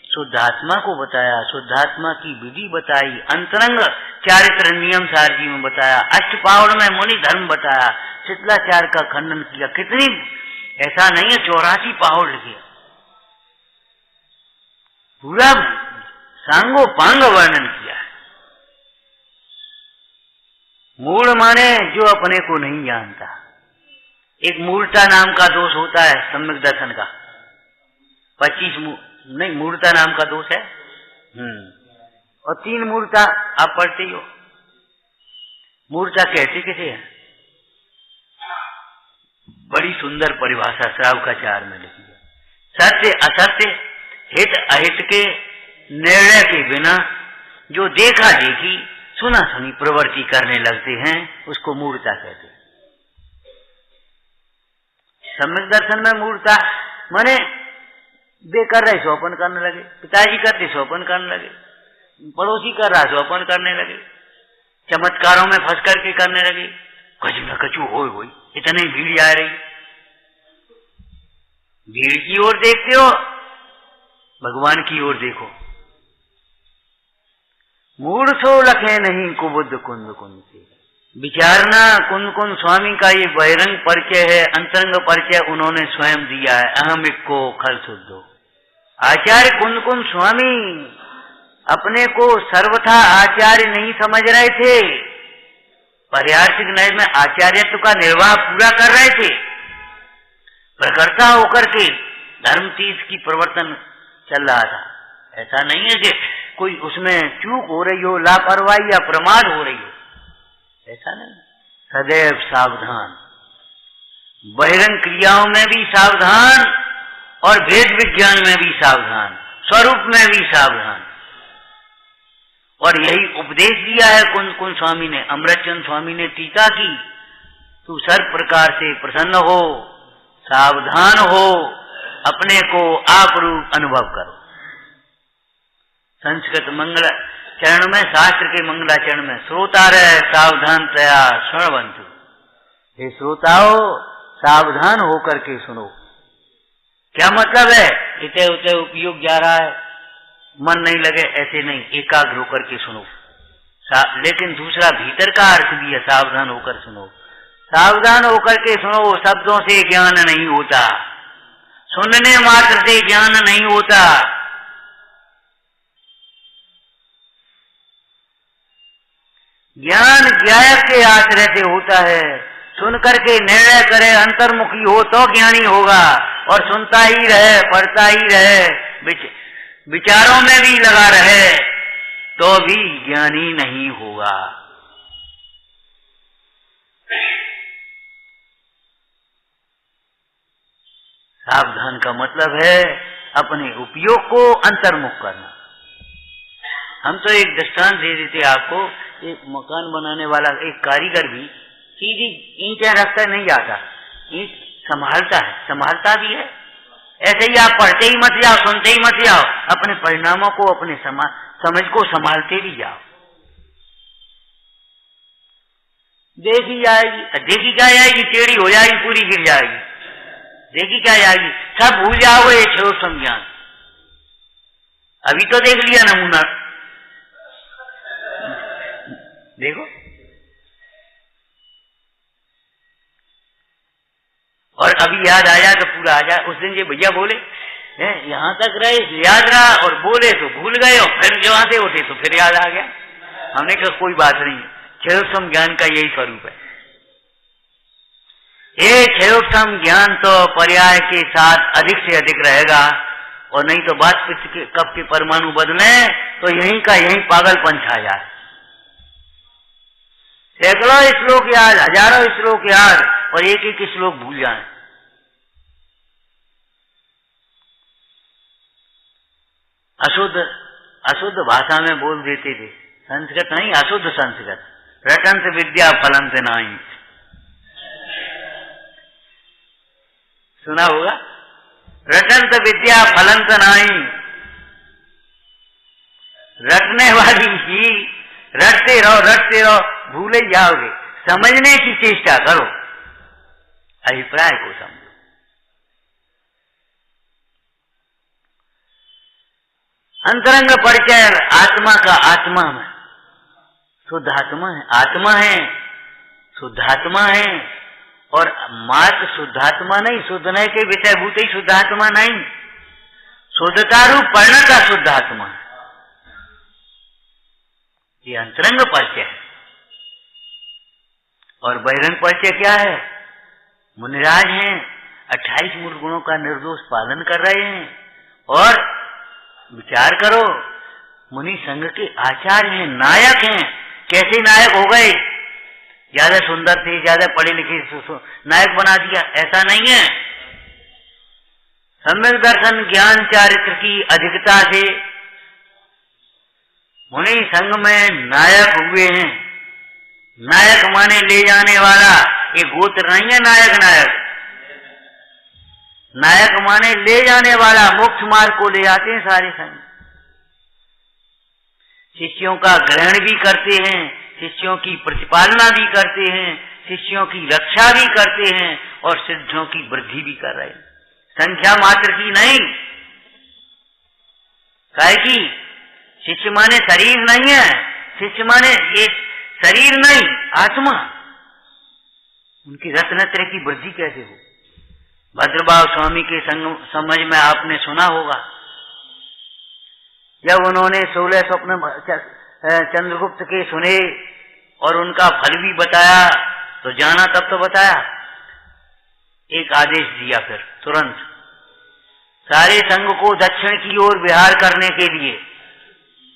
शुद्धात्मा को बताया, शुद्धात्मा की विधि बताई, अंतरंग चारित्र नियम सारजी में बताया, अष्टपावड़ में मुनि धर्म बताया, शीतलाचार का खंडन किया। कितनी, ऐसा नहीं है 84 पावड़ लिखे, पूरा सांगो पांग वर्णन किया है। मूढ़ माने जो अपने को नहीं जानता। एक मूढ़ता नाम का दोष होता है सम्यक दर्शन का। 25 नहीं, मूढ़ता नाम का दोष है। और 3 मूढ़ता आप पढ़ते ही हो। मूढ़ता कहते किसे है? बड़ी सुंदर परिभाषा श्रावकाचार में लिखी है। सत्य असत्य, हित अहित के निर्णय के बिना जो देखा देखी सुना सुनी प्रवृत्ति करने लगते हैं, उसको मूढ़ता कहते हैं। सम्यक दर्शन में मूढ़ता माने वे कर रहे सोपन करने लगे, पिताजी करते सोपन करने लगे, पड़ोसी कर रहा सोपन करने लगे, चमत्कारों में फंस करके करने लगे, कचू न कचू हो इतनी भीड़ आ रही। भीड़ की ओर देखते हो, भगवान की ओर देखो। मूढ़ सो लखे नहीं कुबुद्ध कुंद कुंद से। विचारना कुंद कुंद स्वामी का ये बहिरंग परिचय है, अंतरंग परिचय उन्होंने स्वयं दिया है। अहम इक्को खल शुद्धो। आचार्य कुंद कुंद स्वामी अपने को सर्वथा आचार्य नहीं समझ रहे थे, पारिहार्थिक नय में आचार्यत्व का निर्वाह पूरा कर रहे थे। प्रकर्ता होकर के धर्म तीर्थ की प्रवर्तन चल रहा था। ऐसा नहीं है कि कोई उसमें चूक हो रही हो, लापरवाही या प्रमाद हो रही हो, ऐसा नहीं। सदैव सावधान, बहिरंग क्रियाओं में भी सावधान और भेद विज्ञान में भी सावधान, स्वरूप में भी सावधान। और यही उपदेश दिया है कुंद कुंद स्वामी ने, अमृतचंद स्वामी ने टीका की। तू सर्व प्रकार से प्रसन्न हो, सावधान हो, अपने को आप रूप अनुभव करो। संस्कृत मंगल चरण में, शास्त्र के मंगलाचरण में, श्रोता रहे सावधान तया श्रवंतु। हे श्रोताओ, सावधान होकर के सुनो। क्या मतलब है? इतने उतने उपयोग जा रहा है, मन नहीं लगे, ऐसे नहीं, एकाग्र होकर के सुनो। लेकिन दूसरा भीतर का अर्थ भी है, सावधान होकर सुनो। सावधान होकर के सुनो। शब्दों से ज्ञान नहीं होता, सुनने मात्र से ज्ञान नहीं होता। ज्ञान ज्ञायक के आश्रय से होता है। सुन करके निर्णय करे, अंतर्मुखी हो तो ज्ञानी होगा, और सुनता ही रहे, पढ़ता ही रहे, विचारों में भी लगा रहे, तो भी ज्ञानी नहीं होगा। सावधान का मतलब है अपने उपयोग को अंतर्मुख करना। हम तो एक दृष्टांत दे देते आपको। एक मकान बनाने वाला एक कारीगर भी सीधी ईंटें रखकर नहीं जाता, ईंट संभालता है, संभालता भी है। ऐसे ही आप पढ़ते ही मत जाओ, सुनते ही मत जाओ, अपने परिणामों को, अपने समझ को संभालते भी जाओ। देखी जाएगी, देखी क्या जाएगी, टेढ़ी हो जाएगी, पूरी गिर जाएगी। देखी क्या जाएगी, सब भूल जाओगे ये सूक्ष्म ज्ञान। अभी तो देख लिया नमूना, देखो। और अभी याद आ जाए तो पूरा आ जाए। उस दिन ये भैया बोले यहाँ तक रहे, याद रहा, और बोले तो भूल गए, और फिर जहाँ से उठे तो फिर याद आ गया। हमने कहा कोई बात नहीं, क्षेत्रोत्तम ज्ञान का यही स्वरूप है। ये क्षेत्रोत्तम ज्ञान तो पर्याय के साथ अधिक से अधिक रहेगा, और नहीं तो बात के कब के परमाणु बदले तो यहीं का यहीं पागलपन छा जाए। सैकड़ों श्लोक याद, हजारों श्लोक याद, और एक एक श्लोक भूल जाए। अशुद्ध भाषा में बोल देते थे, संस्कृत नहीं, अशुद्ध संस्कृत। रटंत विद्या फलंत नहीं, सुना होगा, रटंत विद्या फलंत नहीं। रटने वाली ही रटते रहो, भूले जाओगे। समझने की चेष्टा करो, अभिप्राय को समझो। अंतरंग परिचय आत्मा का, आत्मा में शुद्ध आत्मा है, आत्मा है, शुद्धात्मा है। और मात्र शुद्धात्मा नहीं, शुद्ध नहीं के विषय भूत ही शुद्धात्मा नहीं, शुद्धता रूप परिणता शुद्धात्मा है। ये अंतरंग परिचय है। और बहिरंग परिचय क्या है? मुनिराज हैं, 28 मूल गुणों का निर्दोष पालन कर रहे हैं। और विचार करो, मुनि संघ के आचार्य हैं, नायक हैं। कैसे नायक हो गए? ज्यादा सुंदर थे, ज्यादा पढ़े लिखे, नायक बना दिया, ऐसा नहीं है। सम्यक दर्शन ज्ञान चारित्र की अधिकता से मुनि संघ में नायक हुए हैं। नायक माने ले जाने वाला, ये गोत्र नहीं है नायक। नायक माने ले जाने वाला, मोक्ष मार्ग को ले जाते हैं सारे संघ। शिष्यों का ग्रहण भी करते हैं, शिष्यों की प्रतिपालना भी करते हैं, शिष्यों की रक्षा भी करते हैं, और सिद्धों की वृद्धि भी कर रहे हैं। संख्या मात्र की नहीं, काहे की शिष्य माने शरीर नहीं है, शिष्य माने ये शरीर नहीं, आत्मा। उनकी रत्नत्रय की वृद्धि कैसे हो? भद्रभाव स्वामी के समझ में आपने सुना होगा, जब उन्होंने 16 स्वप्न चंद्रगुप्त के सुने और उनका फल भी बताया, तो जाना तब तो बताया, एक आदेश दिया फिर तुरंत सारे संघ को दक्षिण की ओर विहार करने के लिए,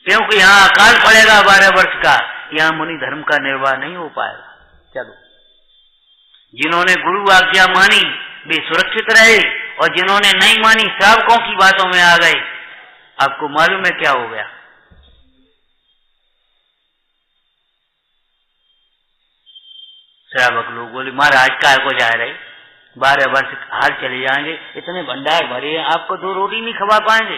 क्योंकि यहाँ अकाल पड़ेगा 12 वर्ष का, यहाँ मुनि धर्म का निर्वाह नहीं हो पाएगा। चलो, जिन्होंने गुरु आज्ञा मानी वे सुरक्षित रहे, और जिन्होंने नहीं मानी श्रावकों की बातों में आ गए। आपको मालूम है क्या हो गया? श्रावक लोग बोले महाराज काय को जा रहे, 12 वर्ष हाल चले जाएंगे, इतने भंडार भरे हैं, आपको 2 रोटी नहीं खवा पाएंगे।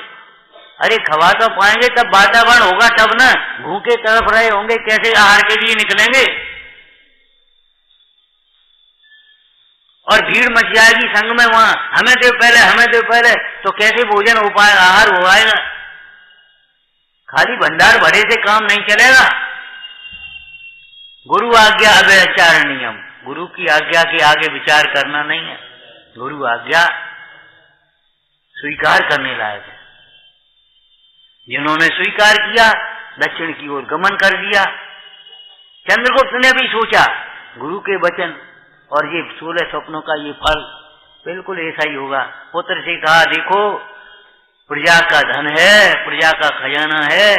अरे खवा तो पाएंगे, तब वातावरण होगा तब ना, भूखे तड़प रहे होंगे, कैसे आहार के लिए निकलेंगे? और भीड़ मच जाएगी संग में, वहां हमें दे पहले, तो कैसे भोजन हो पाएगा, आहार हो पाएगा? खाली भंडार भरे से काम नहीं चलेगा। गुरु आज्ञा अव्यचारणीयम, गुरु की आज्ञा के आगे विचार करना नहीं है। गुरु आज्ञा स्वीकार करने लायक है। जिन्होंने स्वीकार किया दक्षिण की ओर गमन कर दिया। चंद्रगुप्त ने भी सोचा गुरु के वचन और ये 16 स्वप्नों का ये फल बिल्कुल ऐसा ही होगा। पुत्र से कहा, देखो प्रजा का धन है, प्रजा का खजाना है,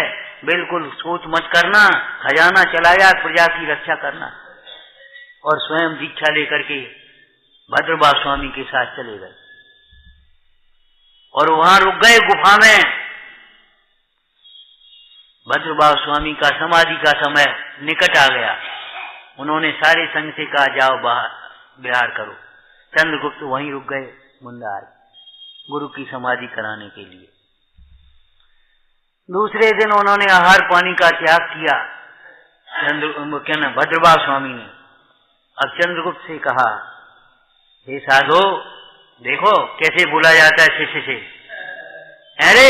बिल्कुल सोच मत करना, खजाना चला जाए, प्रजा की रक्षा करना। और स्वयं दीक्षा लेकर के भद्रबाहु स्वामी के साथ चले गए और वहां रुक गए गुफा में। भद्रबाहु स्वामी का समाधि का समय निकट आ गया। उन्होंने सारे संग से कहा, जाओ बाहर विहार करो। चंद्रगुप्त वहीं रुक गए मुंदार, गुरु की समाधि कराने के लिए। दूसरे दिन उन्होंने आहार पानी का त्याग किया। भद्रबाहु स्वामी ने अब चंद्रगुप्त से कहा, हे साधो, देखो कैसे बोला जाता है शिष्य से। अरे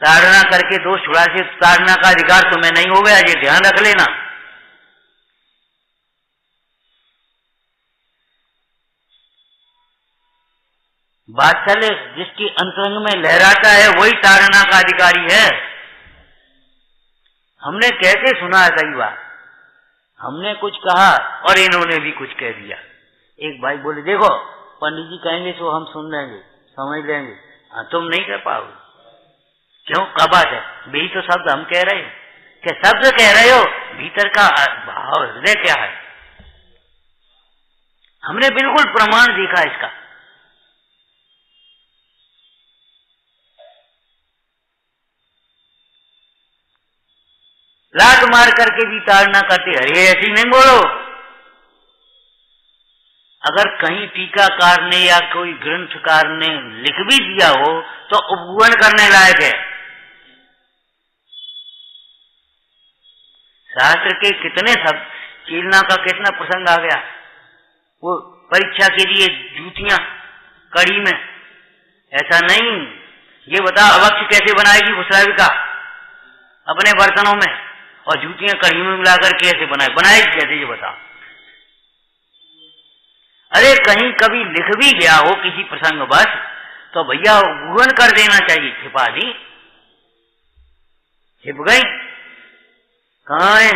ताड़ना करके दोष छुड़ा से ताड़ना का अधिकार तुम्हें नहीं हो गया, ये ध्यान रख लेना। वात्सल्य जिसके अंतरंग में लहराता है वही ताड़ना का अधिकारी है। हमने कैसे सुना है कई बार, हमने कुछ कहा और इन्होंने भी कुछ कह दिया। एक भाई बोले, देखो पंडित जी कहेंगे तो हम सुन लेंगे, समझ लेंगे, तुम नहीं कर पाओगे। क्यों, क्या बात है? वही तो शब्द हम कह रहे हो। क्या शब्द कह रहे हो? भीतर का भाव हृदय क्या है? हमने बिल्कुल प्रमाण देखा इसका। लात मार करके भी ताड़ना करते, अरे ऐसी नहीं बोलो। अगर कहीं टीकाकार ने या कोई ग्रंथकार ने लिख भी दिया हो तो उपगुण करने लायक है। शास्त्र के कितने शब्द, कीलना का कितना प्रसंग आ गया, वो परीक्षा के लिए जूतियां कड़ी में, ऐसा नहीं। ये बता अवक्ष कैसे बनाएगी भुसराविका अपने बर्तनों में, और जूतियां कड़ी में मिलाकर कैसे बनाएगी कैसे, ये बता। अरे कहीं कभी लिख भी गया हो किसी प्रसंग बस, तो भैया गुण कर देना चाहिए। छिपा दी, छिप गई, कहाँ है?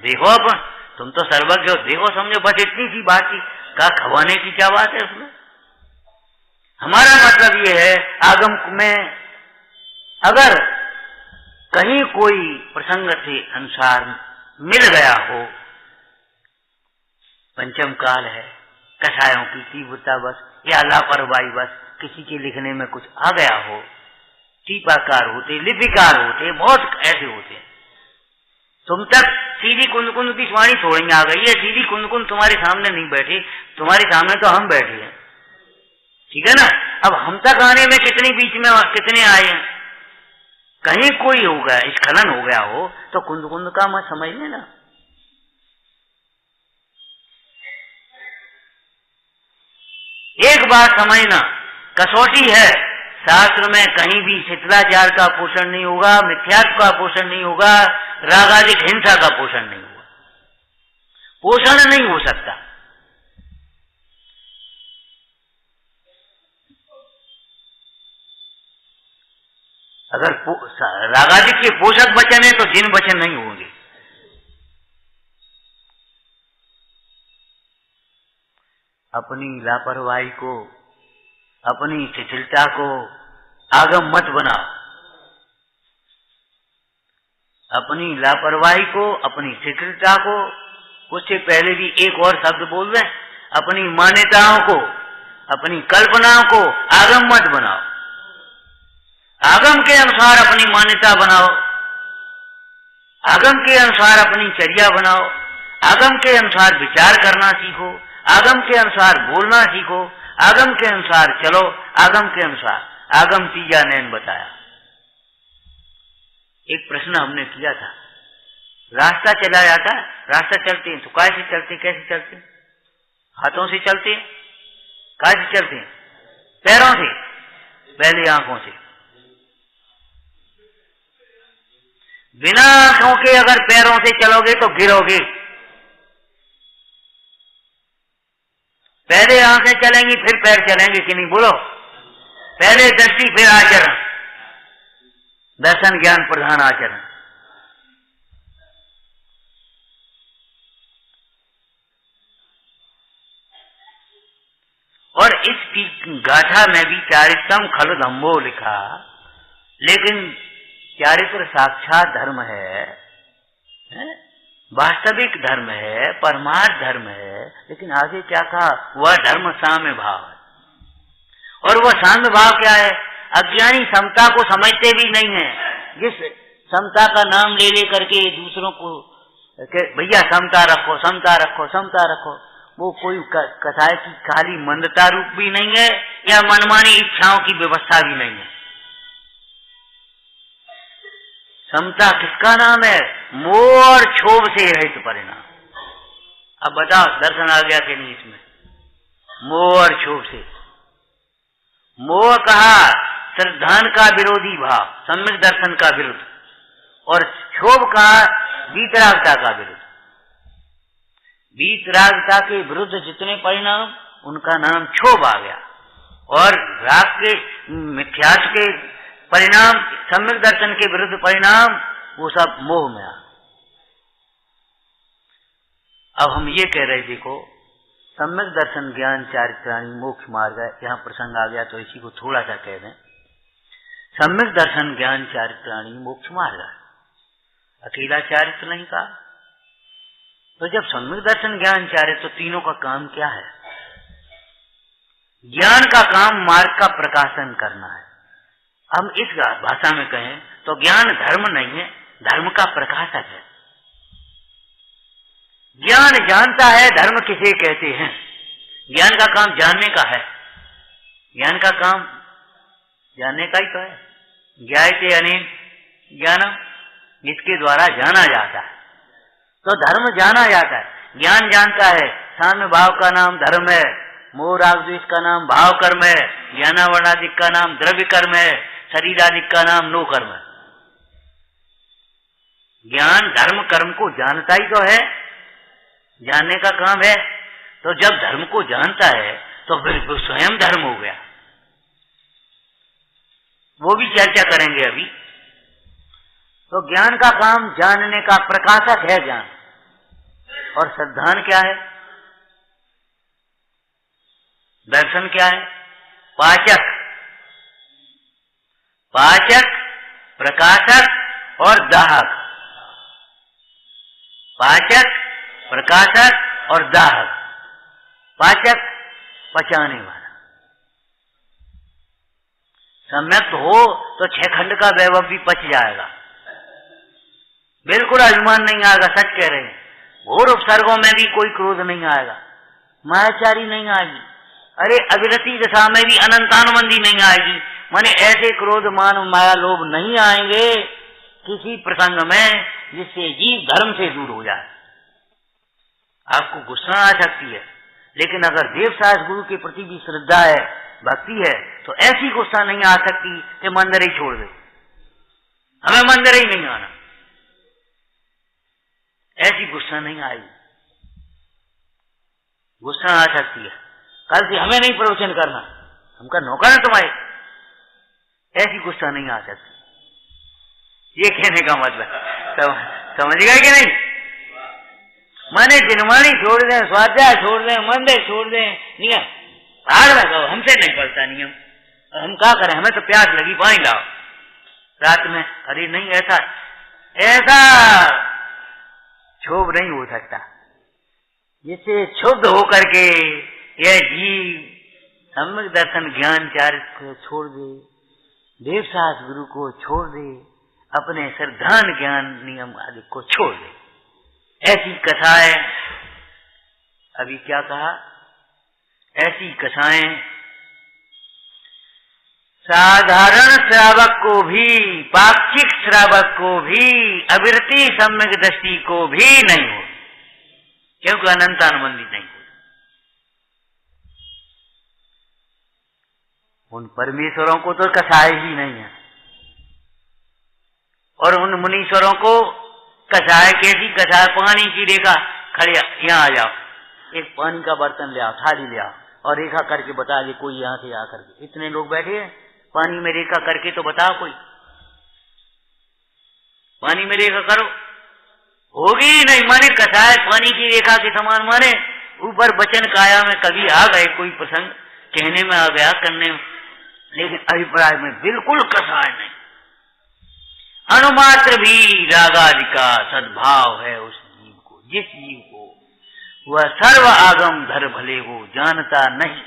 देखो अपन, तुम तो सर्वज्ञ हो, देखो समझो, बस इतनी सी बात थी। का खवाने की क्या बात है उसमें? हमारा मतलब ये है, आगम में अगर कहीं कोई प्रसंग से अनुसार मिल गया हो, पंचम काल है, कषायों की तीव्रता बस या लापरवाही बस, किसी के लिखने में कुछ आ गया हो, टीपाकार होते, लिपिकार होते, बहुत ऐसे होते। तुम तक सीधी कुंद कुंद की स्वाणी थोड़ी आ गई है। सीधी कुंद कुंद तुम्हारे सामने नहीं बैठी, तुम्हारे सामने तो हम बैठे हैं, ठीक है ना। अब हम तक आने में कितने बीच में कितने आए हैं। कहीं कोई हो गया, स्खलन हो गया हो तो कुंद कुंद का मत समझ लेना। एक बात समझना, कसौटी है, शास्त्र में कहीं भी शिथिलाचार का पोषण नहीं होगा, मिथ्यात्व का पोषण नहीं होगा, रागादिक हिंसा का पोषण नहीं होगा, पोषण नहीं हो सकता। अगर रागादिक के पोषक वचन है तो जिन वचन नहीं होंगे। अपनी लापरवाही को, अपनी शिथिलता को आगम मत बनाओ। अपनी लापरवाही को, अपनी शिथिलता को, उससे पहले भी एक और शब्द बोल दें, अपनी मान्यताओं को, अपनी कल्पनाओं को आगम मत बनाओ। आगम के अनुसार अपनी मान्यता बनाओ, आगम के अनुसार अपनी चर्या बनाओ, आगम के अनुसार विचार करना सीखो, आगम के अनुसार बोलना सीखो, आगम के अनुसार चलो, आगम के अनुसार। आगम तीजा नैन बताया। एक प्रश्न हमने किया था, रास्ता चला जाता है, रास्ता चलते हैं तो कैसे चलते, कैसे चलते? हाथों से चलते हैं, कैसे चलते हैं? पैरों से, पहले आंखों से। बिना आंखों के अगर पैरों से चलोगे तो गिरोगे। पहले आंखें चलेंगी फिर पैर चलेंगे कि नहीं? बोलो, पहले दृष्टि फिर आचरण, दर्शन ज्ञान प्रधान आचरण। और इस गाथा में भी चारित्रम खलु धम्मो लिखा, लेकिन चारित्र साक्षात धर्म है, वास्तविक धर्म है, परमार्थ धर्म है। लेकिन आगे क्या कहा? वह धर्म साम्य भाव है। और वह साम्य भाव क्या है? अज्ञानी समता को समझते भी नहीं है। जिस समता का नाम ले ले करके दूसरों को भैया समता रखो, समता रखो, समता रखो, वो कोई कथाए की खाली मंदता रूप भी नहीं है या मनमानी इच्छाओं की व्यवस्था भी नहीं है। समता किसका नाम है? मोह और क्षोभ से रहित परिणाम। अब बताओ दर्शन आ गया कि नहीं इसमें? मोह और क्षोभ से। मोह कहा श्रद्धान का विरोधी भाव, सम्यक दर्शन का विरुद्ध, और क्षोभ कहा वीतरागता का विरुद्ध। वीतरागता के विरुद्ध जितने परिणाम, उनका नाम क्षोभ आ गया। और राग के मिथ्यात्व के परिणाम, सम्यक दर्शन के विरुद्ध परिणाम, वो सब मोह में आ। अब हम ये कह रहे, देखो सम्यक दर्शन ज्ञान चारित्राणी मोक्ष मार्ग है। यहाँ प्रसंग आ गया तो इसी को थोड़ा सा कह दें। सम्यक दर्शन ज्ञान चारित्राणी मोक्ष मार्ग है, अकेला चारित्र नहीं कहा। तो जब सम्यक दर्शन ज्ञान चारित्र, तो तीनों का काम क्या है? ज्ञान का काम मार्ग का प्रकाशन करना है। हम इस भाषा में कहें तो ज्ञान धर्म नहीं है, धर्म का प्रकाशक है। ज्ञान जानता है धर्म किसे कहते हैं। ज्ञान का काम जानने का है, ज्ञान का काम जानने का ही तो है। ज्ञायते अनेन ज्ञानम, जिसके द्वारा जाना जाता है। तो धर्म जाना जाता है, ज्ञान जानता है। साम्य भाव का नाम धर्म है, मोह राग द्वेष का नाम भाव कर्म है, ज्ञानावर्णादिक का नाम द्रव्य कर्म है, शरीरादिक का नाम नो कर्म है। ज्ञान धर्म कर्म को जानता ही तो है, जानने का काम है। तो जब धर्म को जानता है तो फिर वो स्वयं धर्म हो गया। वो भी चर्चा करेंगे अभी। तो ज्ञान का काम जानने का प्रकाशक है ज्ञान। और श्रद्धान क्या है? दर्शन क्या है? पाचक, पाचक, प्रकाशक और दाहक। पाचक, प्रकाशक और दाहक। पाचक पचाने वाला। सम्यक हो तो 6 खंड का वैभव भी पच जाएगा, बिल्कुल अभिमान नहीं आएगा। सच कह रहे हैं। घोर उपसर्गों में भी कोई क्रोध नहीं आएगा, मायाचारी नहीं आएगी। अरे अविरति दशा में भी अनंतानुबंधी नहीं आएगी। माने ऐसे क्रोध मान माया लोभ नहीं आएंगे किसी प्रसंग में जिससे जीव धर्म से दूर हो जाए। आपको गुस्सा आ सकती है, लेकिन अगर देवसास गुरु के प्रति भी श्रद्धा है, भक्ति है, तो ऐसी गुस्सा नहीं आ सकती कि मंदिर ही छोड़ दे, हमें मंदिर ही नहीं आना। ऐसी गुस्सा नहीं आएगी। गुस्सा आ सकती है, कल से हमें नहीं प्रवचन करना, हमका नौकर है तुम्हारे, ऐसी गुस्सा नहीं आ सकती। ये कहने का मतलब समझ गए कि नहीं? माने जिनवाणी छोड़ दें, स्वाध्याय छोड़ दें, मंदिर छोड़ दें, नियम भाड़ में गो, हमसे नहीं पड़ता नियम। हम क्या करें, हमें तो प्यास लगी, पानी लाओ रात में। अरे नहीं, ऐसा क्षोभ नहीं हो सकता जिससे क्षुब्ध होकर के यह जीव सम्यक दर्शन ज्ञान चारित्र को छोड़ दे, देवसास गुरु को छोड़ दे, अपने श्रद्धान ज्ञान नियम आदि को छोड़ दे। ऐसी कथाएं, अभी क्या कहा, ऐसी कथाएं साधारण श्रावक को भी, पाक्षिक श्रावक को भी, अविरति सम्यक दृष्टि को भी नहीं हो, क्योंकि अनंत अनुबंधी नहीं हो। उन परमेश्वरों को तो कसाय ही नहीं है, और उन मुनीश्वरों को कसाय कैसी? कसाय पानी की रेखा खड़े, यहाँ आ जाओ, एक पानी का बर्तन ले आओ, थाली ले आओ, और रेखा करके बता दे कोई यहाँ से आकर के। इतने लोग बैठे हैं, पानी में रेखा करके तो बताओ कोई, पानी में रेखा करो, होगी ही नहीं। माने कसाय पानी की रेखा के समान, माने ऊपर वचन काया में कभी आ गए, कोई प्रसंग कहने में आ गया, करने में, लेकिन अभिप्राय में बिल्कुल कसाय नहीं। अणुमात्र भी रागादि का सद्भाव है उस जीव को, जिस जीव को वह सर्व आगम धर भले को जानता नहीं।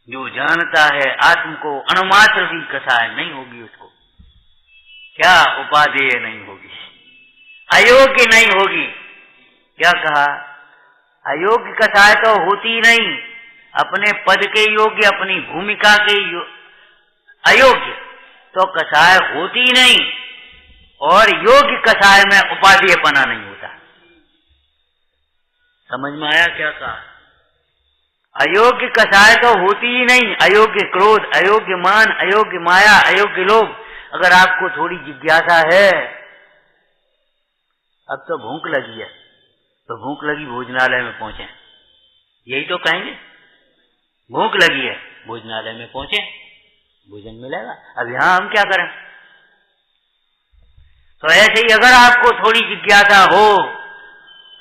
जो जानता है आत्म को, अणुमात्र भी कसाय नहीं होगी उसको, क्या उपादेय नहीं होगी, अयोग्य नहीं होगी। क्या कहा? अयोग्य कसाय तो होती नहीं, अपने पद के योग्य, अपनी भूमिका के अयोग्य तो कसाय होती नहीं, और योग्य कसाय में उपादेयपना नहीं होता। समझ में आया क्या कहा? अयोग्य कसाय तो होती ही नहीं, अयोग्य क्रोध, अयोग्य मान, अयोग्य माया, अयोग्य लोभ। अगर आपको थोड़ी जिज्ञासा है, अब तो भूख लगी है, तो भूख लगी भोजनालय में पहुंचे, यही तो कहेंगे, भूख लगी है भोजनालय में पहुंचे, भोजन मिलेगा। अब यहां हम क्या करें? तो ऐसे ही अगर आपको थोड़ी जिज्ञासा हो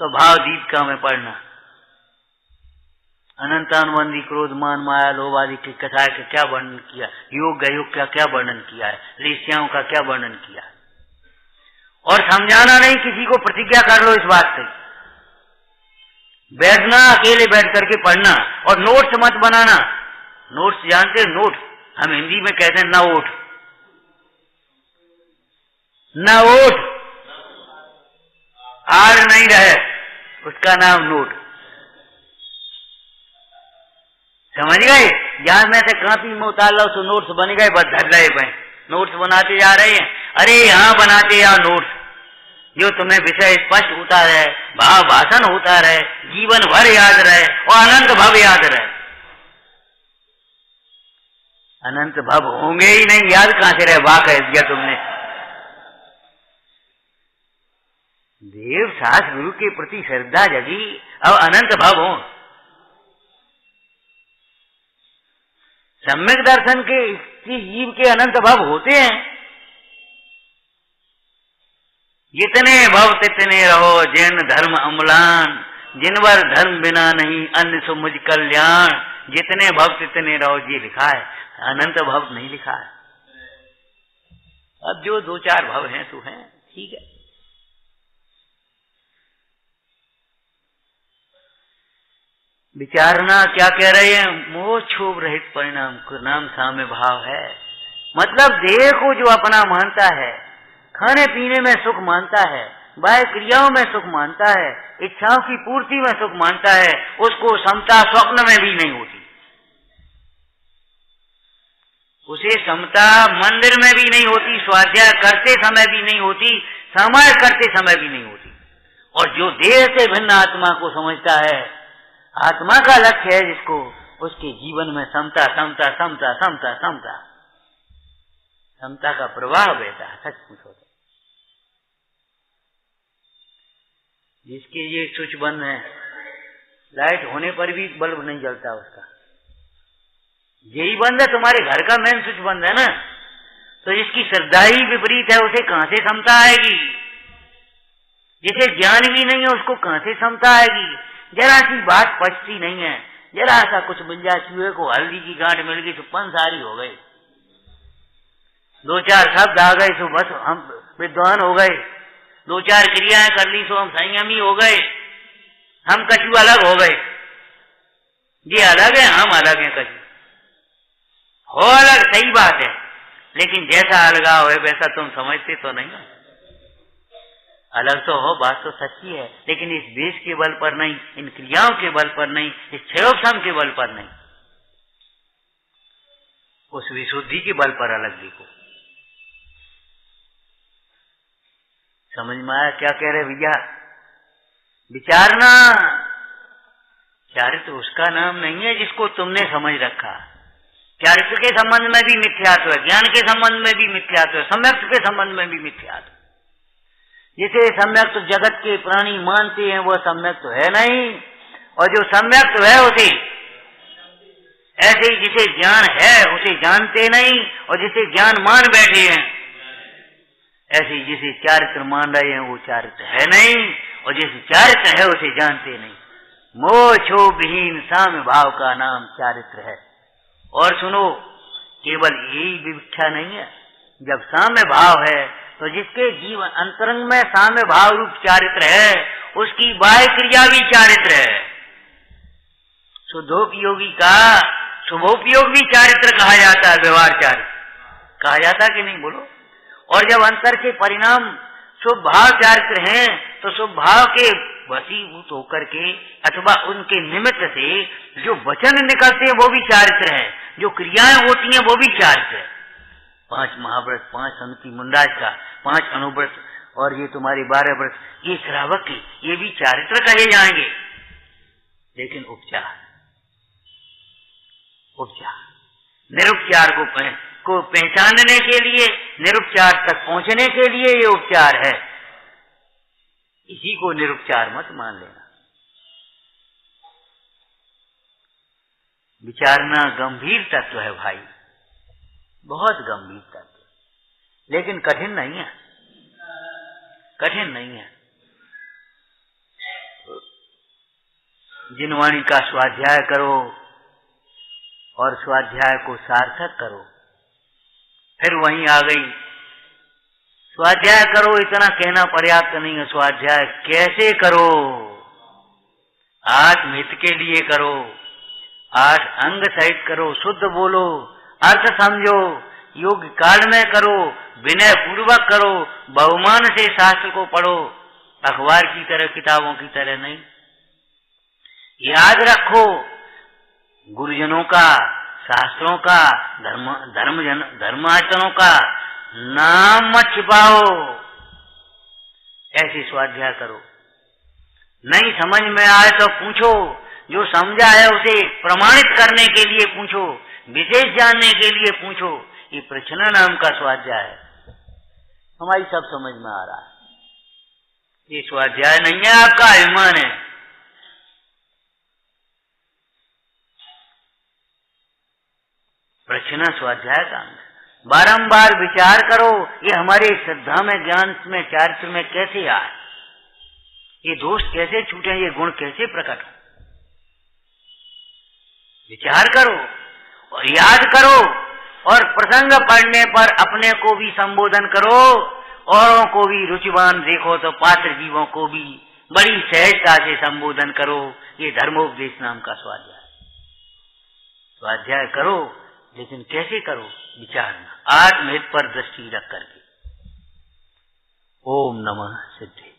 तो भाव दीपिका में पढ़ना, अनंतानुबंधी क्रोध मान माया लोभ आदि के कसाय का क्या वर्णन किया, योग अयोग का क्या वर्णन किया है, ऋषियों का क्या वर्णन किया है। और समझाना नहीं, किसी को प्रतिज्ञा कर लो इस बात से, बैठना अकेले बैठ करके पढ़ना, और नोट्स मत बनाना। नोट्स जानते हो? नोट हम हिंदी में कहते हैं नोट, नोट आर नहीं रहे, उसका नाम नोट। समझ गए? जहां में से कापी में उतार लो तो नोट्स बन गए, बस धर रहे पे नोट्स बनाते जा रहे हैं। अरे यहाँ बनाते या नोट्स जो तुम्हें विषय स्पष्ट होता रहे, भाव भाषण होता रहे, जीवन भर याद रहे और अनंत भव याद रहे। अनंत भव होंगे ही नहीं, याद कहां से रहे? वाह कह दिया तुमने। देव सास गुरु के प्रति श्रद्धा जगी, अब अनंत भव हो। सम्यक दर्शन के जीव के अनंत भव होते हैं। जितने भव तितने रहो जैन धर्म अम्लान, जिनवर धर्म बिना नहीं अन्य सो मुझ कल्याण। जितने भव तितने रहो, जी लिखा है, अनंत भव नहीं लिखा है। अब जो दो चार भव हैं तो हैं, ठीक है। विचारना क्या कह रहे हैं? मोह क्षोभ रहित परिणाम नाम साम्य भाव है। मतलब देह को जो अपना मानता है, खाने पीने में सुख मानता है, बाह्य क्रियाओं में सुख मानता है, इच्छाओं की पूर्ति में सुख मानता है, उसको समता स्वप्न में भी नहीं होती। उसे समता मंदिर में भी नहीं होती, स्वाध्याय करते समय भी नहीं होती, समय करते समय भी नहीं होती। और जो देह से भिन्न आत्मा को समझता है, आत्मा का लक्ष्य है जिसको, उसके जीवन में समता समता समता समता समता समता का प्रवाह बहता है। सचमुच होता है। जिसके ये स्विच बंद है, लाइट होने पर भी बल्ब नहीं जलता उसका, यही बंद है, तुम्हारे घर का मेन स्विच बंद है ना, तो जिसकी श्रद्धा ही विपरीत है उसे कहां से समता आएगी? जिसे ज्ञान भी नहीं है उसको कहां से समता आएगी? जरा सी बात पचती नहीं है, जरा सा कुछ मिल जाए, चूहे को हल्दी की गांठ मिल गई तो पंसारी हो गई, दो चार शब्द आ गए तो बस हम विद्वान हो गए, दो चार क्रियाएं कर ली तो हम संयमी हो गए, हम कछु अलग हो गए। ये अलग है, हम अलग हैं। कछु हो अलग, सही बात है, लेकिन जैसा अलगाव है वैसा तुम समझते तो नहीं हो। अलग तो हो, बात तो सच्ची है, लेकिन इस देश के बल पर नहीं, इन क्रियाओं के बल पर नहीं, इस क्षयोक्षम के बल पर नहीं। उस विशुद्धि के बल पर अलग देखो। समझ में आया क्या कह रहे भैया? विचारना। चारित्र उसका नाम नहीं है जिसको तुमने समझ रखा। चारित्र के संबंध में भी मिथ्यात्व है, ज्ञान के संबंध में भी मिथ्यात्व है, सम्यक्त के संबंध में भी मिथ्यात्व। जिसे सम्यक्त जगत के प्राणी मानते हैं वह सम्यक्त है नहीं, और जो सम्यक्त है उसे, ऐसे ही जिसे ज्ञान है उसे जानते नहीं, और जिसे ज्ञान मान बैठे हैं, ऐसे ही जिसे चारित्र मान रहे हैं वो चारित्र है नहीं, और जिसे चारित्र है उसे जानते नहीं। मोह क्षोभ विहीन साम्य भाव का नाम चारित्र है। और सुनो, केवल यही विवक्षा नहीं है, जब साम्य भाव है तो जिसके जीवन अंतरंग में साम्य भाव रूप चारित्र है उसकी बाह्य क्रिया भी चारित्र है। शुद्धोपयोगी का शुभोपयोग भी चारित्र कहा जाता है, व्यवहार चारित्र कहा जाता कि नहीं बोलो? और जब अंतर के परिणाम शुभ भाव चारित्र हैं तो शुभ भाव के वशीभूत होकर के अथवा उनके निमित्त से जो वचन निकलते हैं वो भी चारित्र है, जो क्रियाएं होती हैं वो भी चारित्र है। 5 महाव्रत, 5 समिति मुंडाज का, 5 अनुव्रत और ये तुम्हारे 12 व्रत, ये श्रावक के, ये भी चारित्र कहे जाएंगे। लेकिन उपचार निरुपचार को पहचानने के लिए, निरुपचार तक पहुंचने के लिए ये उपचार है। इसी को निरुपचार मत मान लेना। विचारना गंभीर तत्व है भाई, बहुत गंभीर तत्व, लेकिन कठिन नहीं है, कठिन नहीं है। जिनवाणी का स्वाध्याय करो और स्वाध्याय को सार्थक करो। फिर वहीं आ गई, स्वाध्याय करो इतना कहना पर्याप्त नहीं है, स्वाध्याय कैसे करो? 8 हित के लिए करो, 8 अंग सहित करो, शुद्ध बोलो, अर्थ समझो, योग्य काल में करो, विनय पूर्वक करो, बहुमान से शास्त्र को पढ़ो, अखबार की तरह किताबों की तरह नहीं। याद रखो, गुरुजनों का, शास्त्रों का, धर्माचरणों का नाम मत छिपाओ। ऐसे स्वाध्याय करो। नहीं समझ में आए तो पूछो, जो समझा है उसे प्रमाणित करने के लिए पूछो, विशेष जानने के लिए पूछो। ये प्रश्न नाम का स्वाध्याय है। हमारी सब समझ में आ रहा है। ये स्वाध्याय नहीं है, आपका अभिमान है। प्रश्न स्वाध्याय का अंग। बारंबार विचार करो, ये हमारे श्रद्धा में, ज्ञान में, चारित्र में कैसे आए, ये दोष कैसे छूटे, ये गुण कैसे प्रकट हो। विचार करो और याद करो, और प्रसंग पढ़ने पर अपने को भी संबोधन करो, औरों को भी रुचिवान देखो तो पात्र जीवों को भी बड़ी सहजता से संबोधन करो। ये धर्मोपदेश नाम का स्वाध्याय। स्वाध्याय करो, लेकिन कैसे करो? विचारना, आत्महित पर दृष्टि रख करके। ओम नमः सिद्धे।